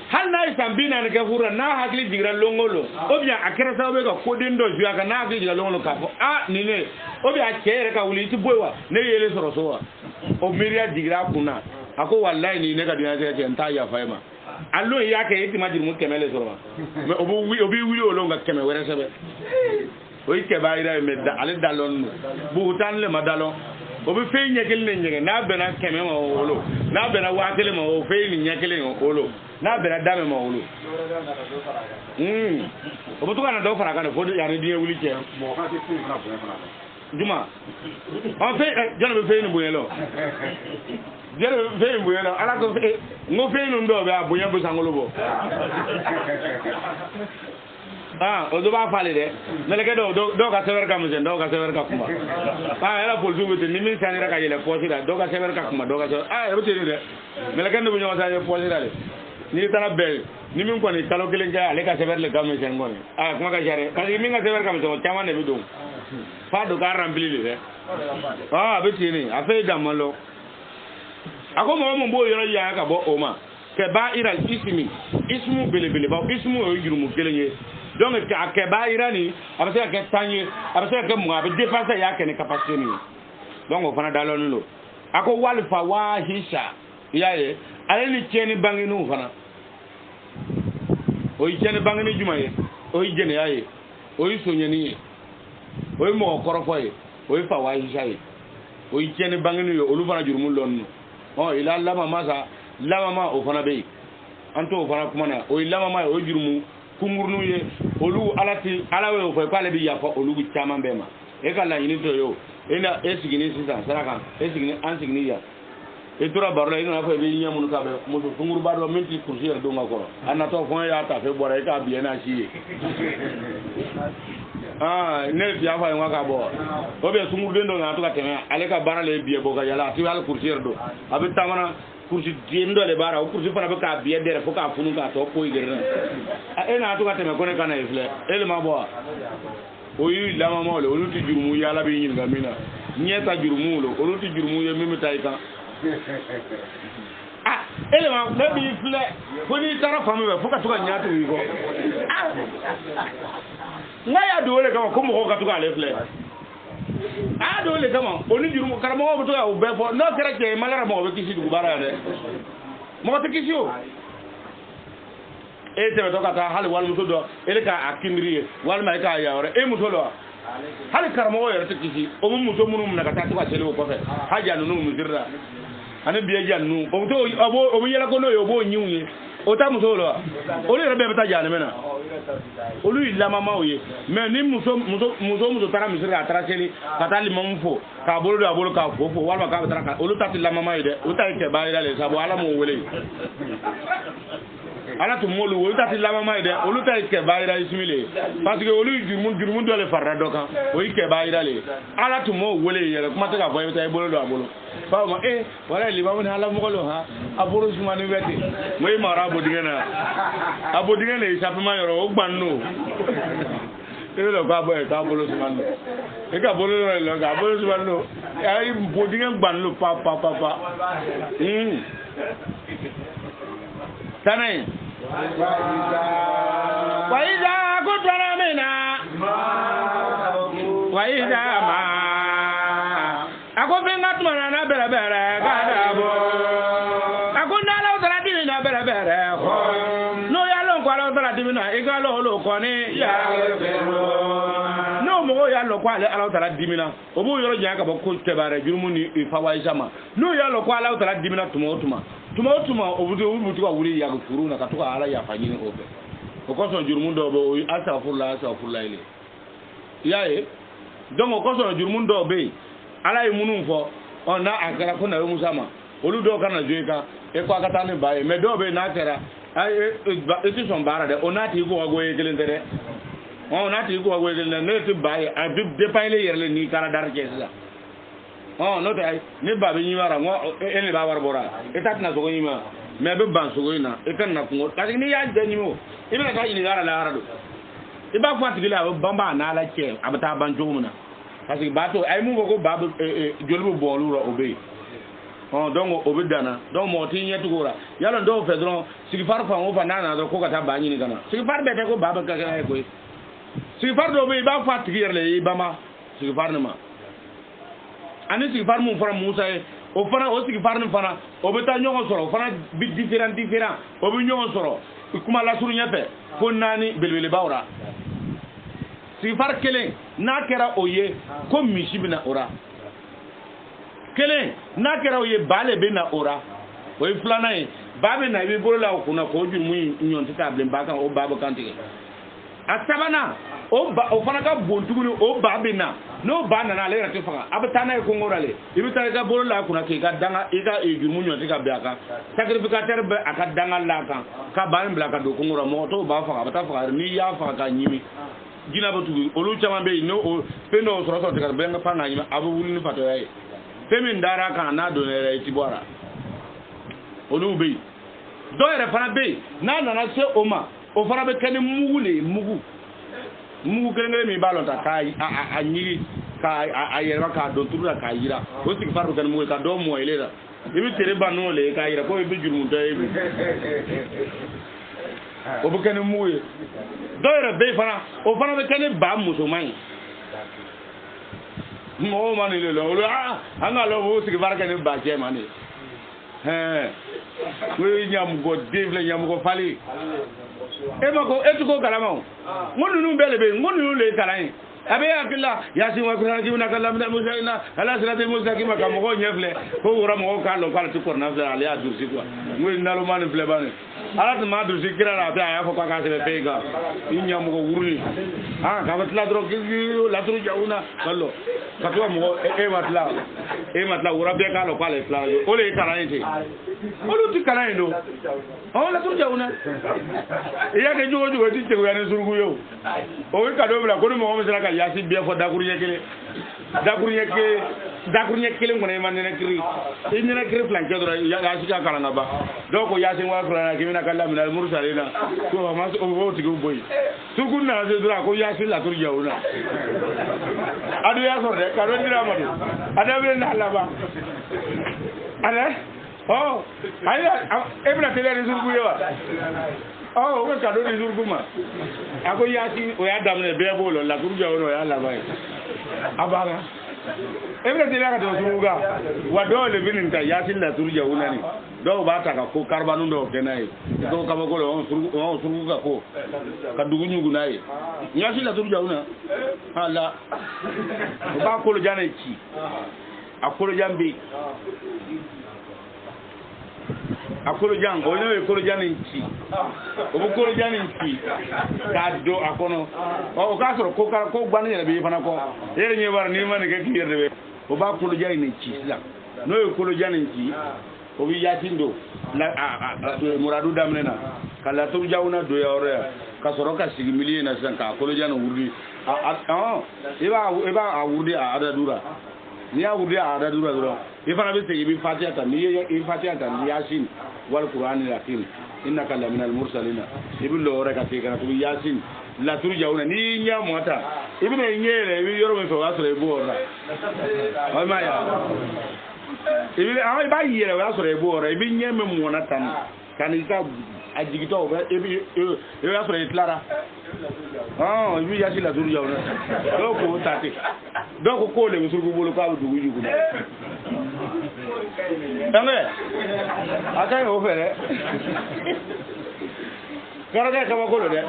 hal na isambina ne ke fura na hakli jigira longolo o bien akere sa be ka kodin do juya ka na hakli jigira longolo ka fo ni ne o bien akere ka wuli ti boywa ne yele soro so wa o miria jigira kuna ako wallahi ni ne ka dina se nta ya faima allo yake iti majir mu kemele soro me obi wili o longa keme were sebe o ike bayira me da ale dalon bu tan le madalo obi fe nyekele ne nyege na bena keme ma wolo na bena wakele ma o fe ni nyekele wolo na bena dame ma wolo o butu kana do fara kana fo ya ne die wili ke mo ka ti fi na juma on fe jana be fe ni buyelo jere fe buyelo ala ko fe ngo fe no ndo be abunya bu sangolo bo o do ba fale de meleke do ka sever ka musen do ka sever ka kuma era pol subete ni min sanira ka yele posira do ka sever ka kuma do ka e bete de meleke ndo bunyo sa ye posira de ni tana be ni min ko ni kalo kelen ga ale ka sever le ka musen ngoni kuma ka jare ka min ka sever ka musen chama ne bidum fa do ka rempli le ah be tini a fe da malo ako mo bo yoro ya ka bo o ma ke ba iral ismu bele ba ismu o jurumu kelenye donc ke ba irani abase ke tanye abase ke mo abe dépasser ya ke ne capacité ni donc o fana dalon lo ako wal fawahisha yaye ale ni cheni banginu fana o cheni bangini jumaye o jene yaye o sonyani o mo korofo ye o fawahisha ye o cheni banginu yo olu fana jurumu lon oh ila lama ma o fana be anto o fana kuma na o lama ma o jurumu kumurnu ye olu alawe o fa kale bi yafa olu chama bema e kala yini to yo ina esigini sisa saraka esigini ansigini ya e tora barla ina fa be nyamu ka be muso kumuru ba do minti kursi er do ngakoro anna to fon ya ta fe bora e ka bi na chi ah ne ya fa ngaka bo o be sumuru den do ngatu ka teme ale ka barale biye bo ka yala ti wal kursi er do abi tamana kursi diendo le bara o kursi fana be ka biye dere fo ka funu ka to ko igere na e na to ka teme ko ne kana ifle ele ma bo oyi lama mole olu ti jurumu yala bi yin gamina nyeta jurumu lo olu ti jurumu ye mimi taika ah ele ma be bi fle ko ni tara famu be fuka tuka nyatu wi ko ngaya do le kama ko mo ko ka tuka le fle ah do le kama oni jurumu karamo ko tuka o be fo no kere ke malara mo be kisi du bara de mo te kisi o e te to kata hali wal muso do ele ka akimriye wal mai ka ya ore e muso lo hali karamo yere te kisi o mu muso munum na kata to ka sele ko fe haja no mu dirra ane biye jannu o to o mu yela ko no yo bo nyiunye o ta muso lo o le rebe beta jane mena o lu illa mama oye mais ni muso tara misira tara sele kata li mamfo ka bolo do abolo ka fofo wal ma ka tara ka o lu ta la mama ide o ta ke ba ila le sabo ala mo wele ala to molu wo tati lama mai de olu tay ke bayira ismile parce que olu jurmun do le farra do kan o ke bayira le ala to mo wole yere kuma ta ka boy tay bolo do abolo fa ma wala li bamu ala mo ko ha aboro suma ni wete moy mara abodingena isa pe ma yoro o gbanno e lo ka boy ka bolo suma no e ka bolo lo ka bolo suma no ay bodingen gbanno pa tanay وإذا كنتنا منا وإذا ما أكو بينا تمنا بره كذابو أكو نالو ترادينا بره نو يالون قالو ترادينا إيقالو لو كوني يا no mo ya lo kwale ala tala dimina obu yoro jaka bo ko tebare jurumuni fawaisama no ya lo kwale ala tala dimina tuma obuti ka wuri ya furu na katuka ala ya fanyini obe okoso jurumun do bo astaghfirullah ile yae donc okoso jurumun do be ala yi munun fo ona akara ko na musama olu do kana joika e ko akata ni bae me do be na tera e ti son bara de onati ko wago e gelendere onati ko wago e gelendere ne ti bae a de paile yerle ni kala dar kesa no tay ni babe ni wara ngo ene ba war bora etat na sogo nyima me be ban sogo ina e kan na ko kasi ni ya de ni mo ibe ka ni gara la harado iba fa tigila bamba na la che abata ban jomuna kasi bato ay mu ko babu jolbu bolu ro obe donc obe dana donc mo ti nyetu gora yalo do fedron sigifar fa ngo fa na do ko kata banyi ni kana sigifar be te ko baba ka ka ko sigifar do be ba fa tigirle ibama sigifar na ma ani sigifar mun fara Musa o fana o sigifar ni fana o be ta ñogo soro fana bi différent o bi ñogo soro kuma la suru ñepe fo nani belbele bawra sigifar kelen na kera oye ko mishi bina ora kelen na kera oye bale bina ora o flana e babe na bi bolo la kuna ko ju mu ñon ta blen baka o baba kantike asabana o fana ka bontuguni o babe na no bana na le rate fanga abtana e ko ngorale ibita ga bolo la kuna ke ga danga iga e jumu nyoti ka biaka sacrificateur be aka danga la kan ka ban bla ka do ko ngora mo to ba fanga abata fanga ni ya fanga ka nyimi gina batu olu chama be no o pendo so so ka be nga fanga nyima abu wuli ni fato yayi femi ndara kan na do ne re tibora olu be do ere fana be na se oma o fana be kene mugu mu kelen mi balon ta kai a nyiri ka a yera ka do turra ka yira o sigi faru kan mu ka do mo ile da ibi tere banu le ka yira ko ibi jurmu ta ibi o bu kan mu ye do yera be fana o fana be kan ba musulman mo man ile lo anga lo o sigi faru kan ba je man we nyam go devle nyam go fali e ma ko etuko kalama ngonu nu bele be ngonu nu le kalai abe akilla yasin wa qur'an jibna kallam na musaina ala siratil mustaqim ka mo ko nyefle ko wora mo ka lo kala tukor na fle ali adu sikwa ngwe nalo man fle bane ala to ma du sikira la ta ya ko ka se pega inya mo ko wuri ka batla dro ki la tru jauna kallo ka to mo e matla wora be ka lo kala fla o le karainte o lu ti karaindo o la tru jauna ya ke jugo ti te ko ya ne surgu yo o ka do bla ko mo mo ka yasi bien fo dakurnya kele ngone man ne kiri inna kiri plan ke do yasi ka kala ngaba do ko yasi wa kala ke mina kala mina mursalina ko ma o ti go boy sukunna se dura ko yasi la tur jawuna adu ya so de ka do dira madu ada be na laba ada oh aya ebna tele surgu yo oh we ka do ni surgu ma ako yasi o ya damne be bolo la tur jawuna ya la bay abara ebna tele ka do surga wa do le binin ta yasi la tur jawuna ni do ba ta ka ko karbanu do kenai ko ka ba ko on surgu ka ko ka dugu nyugu nai yasi la tur jawuna hala ba ko lo jana ci akolo jambi akolo jang o no akolo janin ci o bu kolo janin ci ka do akono o ka so ko gbanu yele bi fana ko yele ni war ni man ke ki yerde be o ba kolo janin ci la no akolo janin ci o bi yatindo la muradu damnena kala to jawna do ya ore ka so ka sigi miliye na san ka kolo janin wurdi eba awurdi a adadura ni awurdi a adadura duro ifana be sigi bi fatiha tan ni fatiha tan yasin wal qur'anil hakim innaka la minal mursalina ibn lo reka te kana to yasin la tur jawna ni nya mota ibn nyere bi yoro me so asre bo ora o ma ya ibn ay ba yere wa asre bo ora ibn nyeme mo na tan kan ita ajigito ibi yo asre clara ibi yasin la tur jawna do ko tate do ko le musul bolo ka du yugo Dame, acá hay ofere. Cara que acaba con lo de,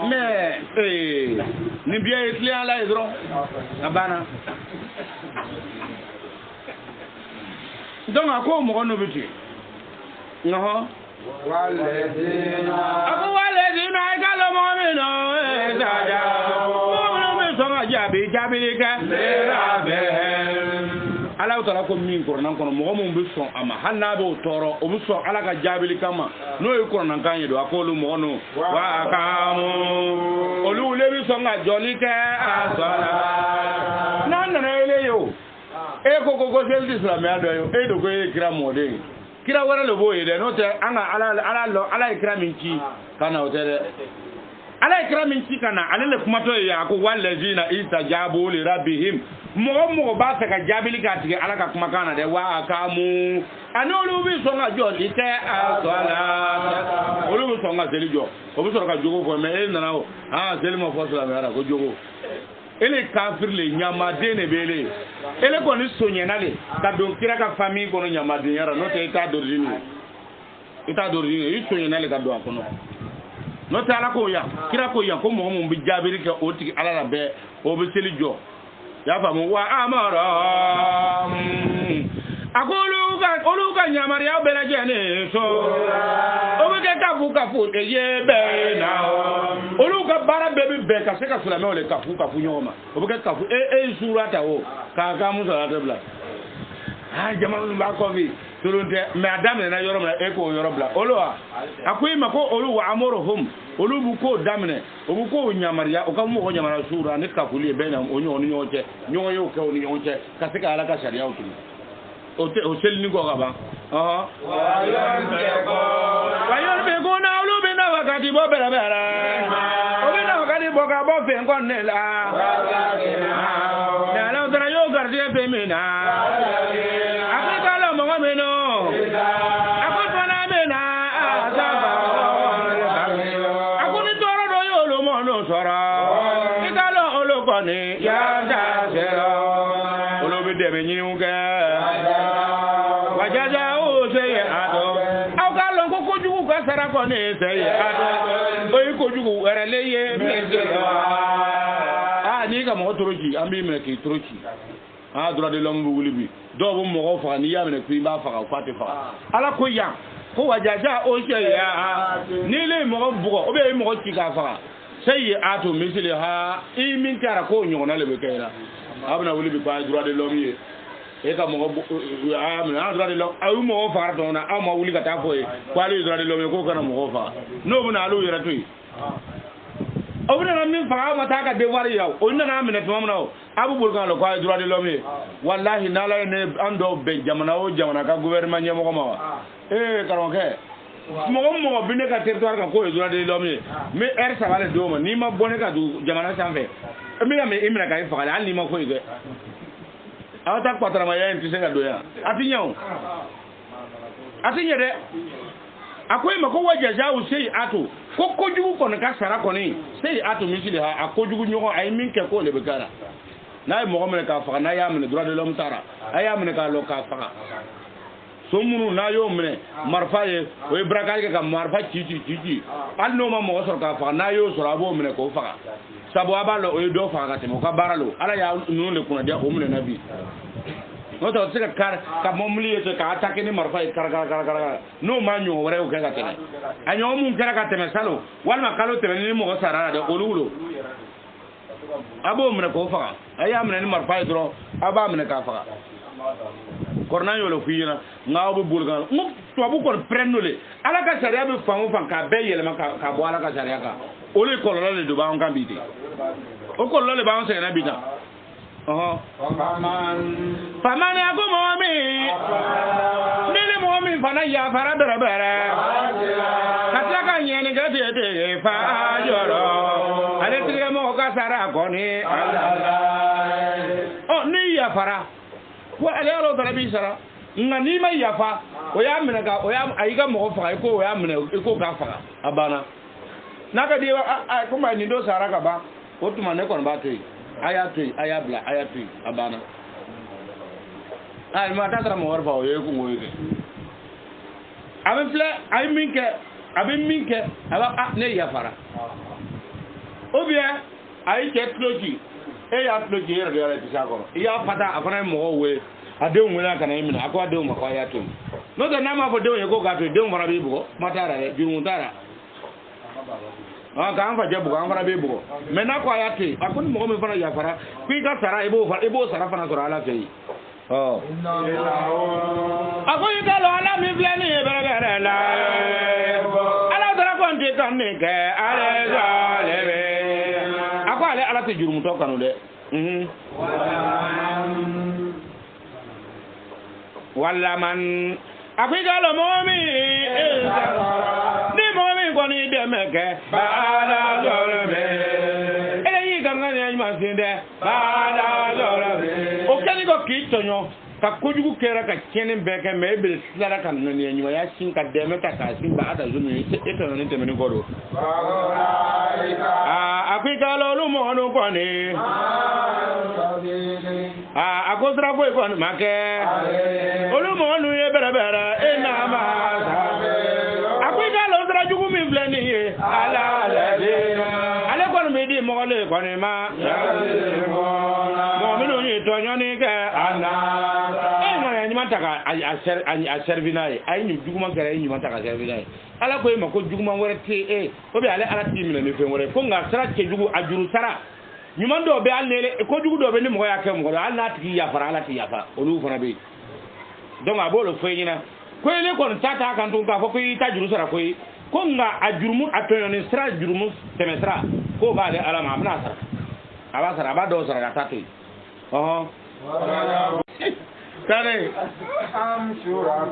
ni bien el cliente la hidro, abana. Donc, à quoi on me dit? Non. Ako wale dina ikalo momino ezaja. Momino me songa jabi ka. Ala utara ko min kornan kono mo mo be son ama hanna be toro o be son ala ka jabili kama no e kornan kan yedo akolu mo no wa kamu olu le bi son ga joli ke asala nan ele yo e ko sel islam ya do yo e do ko e kira mo de kira wara le boye de no te anga ala kira minki kana o tere ala kira minki kana ala le kuma to ya ko wallazina istajabu li rabbihim mo ba ta ka jabili ka tige ala ka kuma kana de wa kamu anolu bi so nga joli te asala olu bi so nga selijo o bi so ka jogo ko me e nana o seli mo fo sala me ara ko jogo ele kafir le nyama de ne bele ele ko ni so nyenale ka don kira ka famille ko no nyama de yara no te ita d'origine yi so nyenale ka do akono no te ala ko ya kira ko ya ko mo bi jabili ke o tigi ala la be o bi selijo ya famu wa amara akoluka nyamari ya bela jene so obeke kafu eye be na oluka bara bebi be ka se ka sula me ole kafu nyoma obeke kafu surata o ka musa ta bla jama ba ko bi tulunte me adam na yoro bla ko yoro bla oloa akui mako olu wa amorohum olu bu ko damne obu ko nyamaria o ka mo ko nyamara sura ne ka kuli be na onyo nyoche nyoyo ke oni nyoche ka se ka ala ka sharia o sel ni ko ga ba wayon be ko na olu be na wakati bo bela bela o be na wakati boga bo fe kon ne la na la dara yo garde be mina afrika la mo meno akon na mena azaba akon toro do yo lo mo no sora ikalo ologo ni ya da zero olobi de be nyin ke wajaja o se ado au kalo ko kojugu ka sara ko ne se ado oyi kojugu were leye ni ka mo toroji ambi me ki toroji droit de l'homme wuli bi do bo mo fa ni ya me ki ba fa ka te fa ala ko ya ko wajaja o se ya ni le mo bugo o be mo ki ka fa sey ato misile ha I min kara ko nyona le be kayra abna wuli bi ba droit de l'homme ye e ka mo amna droit de l'homme awu mo fa dona am mo wuli ka ta foye ko ali droit de l'homme ko kana mo fa no bu na alu yera tuy obuna na min fa ma ta ka devoir yaw onna na amene to mamna abu bulgan lo ko droit de l'homme wallahi na la ne ando be jamana o jamana ka gouvernement nyemo ko ma karon ke mo bi ne ka territoire ka ko droit de l'homme mais ça va le do ni ma bonne ka du jamana sanfe mi ya me imina ka fa ala ni ma ko ige awata kwatara ma ya ntise ka do ya atinyawo atinye de akoy mako wajaja u sei ato ko kojugu kon ka sara koni sei ato misili ha akojugu nyoko ay min ke ko le be kara na mo mo ka fa na ya min droit de l'homme tara aya min ka lo ka fa so munu na yo mine marfa ye o ibraka ka marfa chichi al no ma mo so ka fa na yo so rabo mine ko fa sabo abalo o do fa ka te mo ka baralo ala ya nu le kuna dia o mine nabi no to sika kar ka momli to ka attaque ni marfa kar no manyo wore o ka tele anyo mun kara ka teme salo walma kalo tele ni mo sara de olulo abo mne ko fa aya mne ni marfa dro aba mne ka fa korna yo lo fiyina ngaw bu bulgal mu to bu ko prenole ala ka sharia be famu fan ka be yele ka bo ala ka sharia ka o le ko lo le do ba on kan bide o ko lo le ba on se na bida faman ya ko momi nile momi fana ya fara berebere kataka nyeni gate fa joro ale tige mo ka sara ko ni ni ya fara wa ale ro dara bi sara ngani ma ya fa o ya mena ga o ya ayiga mo fa ko o ya mena ko ka fa abana naka di ko ma ni do sara ka ba o tuma ne ko ba to ayatui ayabla ayatui abana ay ma tatra mo warba o yeku ngoyde ay minke aba ne yafara ou bien ay ke cloji e ya cloji re ya ti sako ya fata afana mo we ade nguna kana imina akwa ade mo kwa yatu no da nama fo de yeko ga to de mo rabi bugo matara re jurun tara ka an fa jabu ka an fara be bugo me na ko ayate akun mo me fara ya fara ku ka sara ibo sara fana sura ala fei akoy ka lo ala mi blani bere la ala dara ko nte kan ne ke ale zalebe akwale ala te jurum to kanu de walla man akoy ka lo momi ni demeke bala dolobe ele yi ganga ni ma sinde bala dolobe o kani ko kitonyo ka kojugu kera ka kenen beke me be sala kan no ni nyima ya shin ka deme ka sin ba ada zunu ni e to ni temeni godo apika lo lu mo no ko ni akozra boy ko make olu mo nu ye bere e na ma jugu mi bleni ye ala ale kon mi di mo le kon ma mo mi no ni to nyoni ke ana no ni mataka a servinai ay ni jugu ma gare ni mataka servinai ala ko ma ko jugu ma wore te ko be ale ala ti mi ne fe wore ko nga sara ke jugu ajuru sara nyuma do be al ne ko jugu do be ni mo ya ke mo al na ti ya fara ala ti ya fa olu fana be donc abolo fe nyina ko ele kon tata kan tun ka fo ko ta juru sara ko ko nga ajurumu atoyoni sra jurumu temesra ko ba de alama amna sara aba sara ba do sara ta tatu tare am shura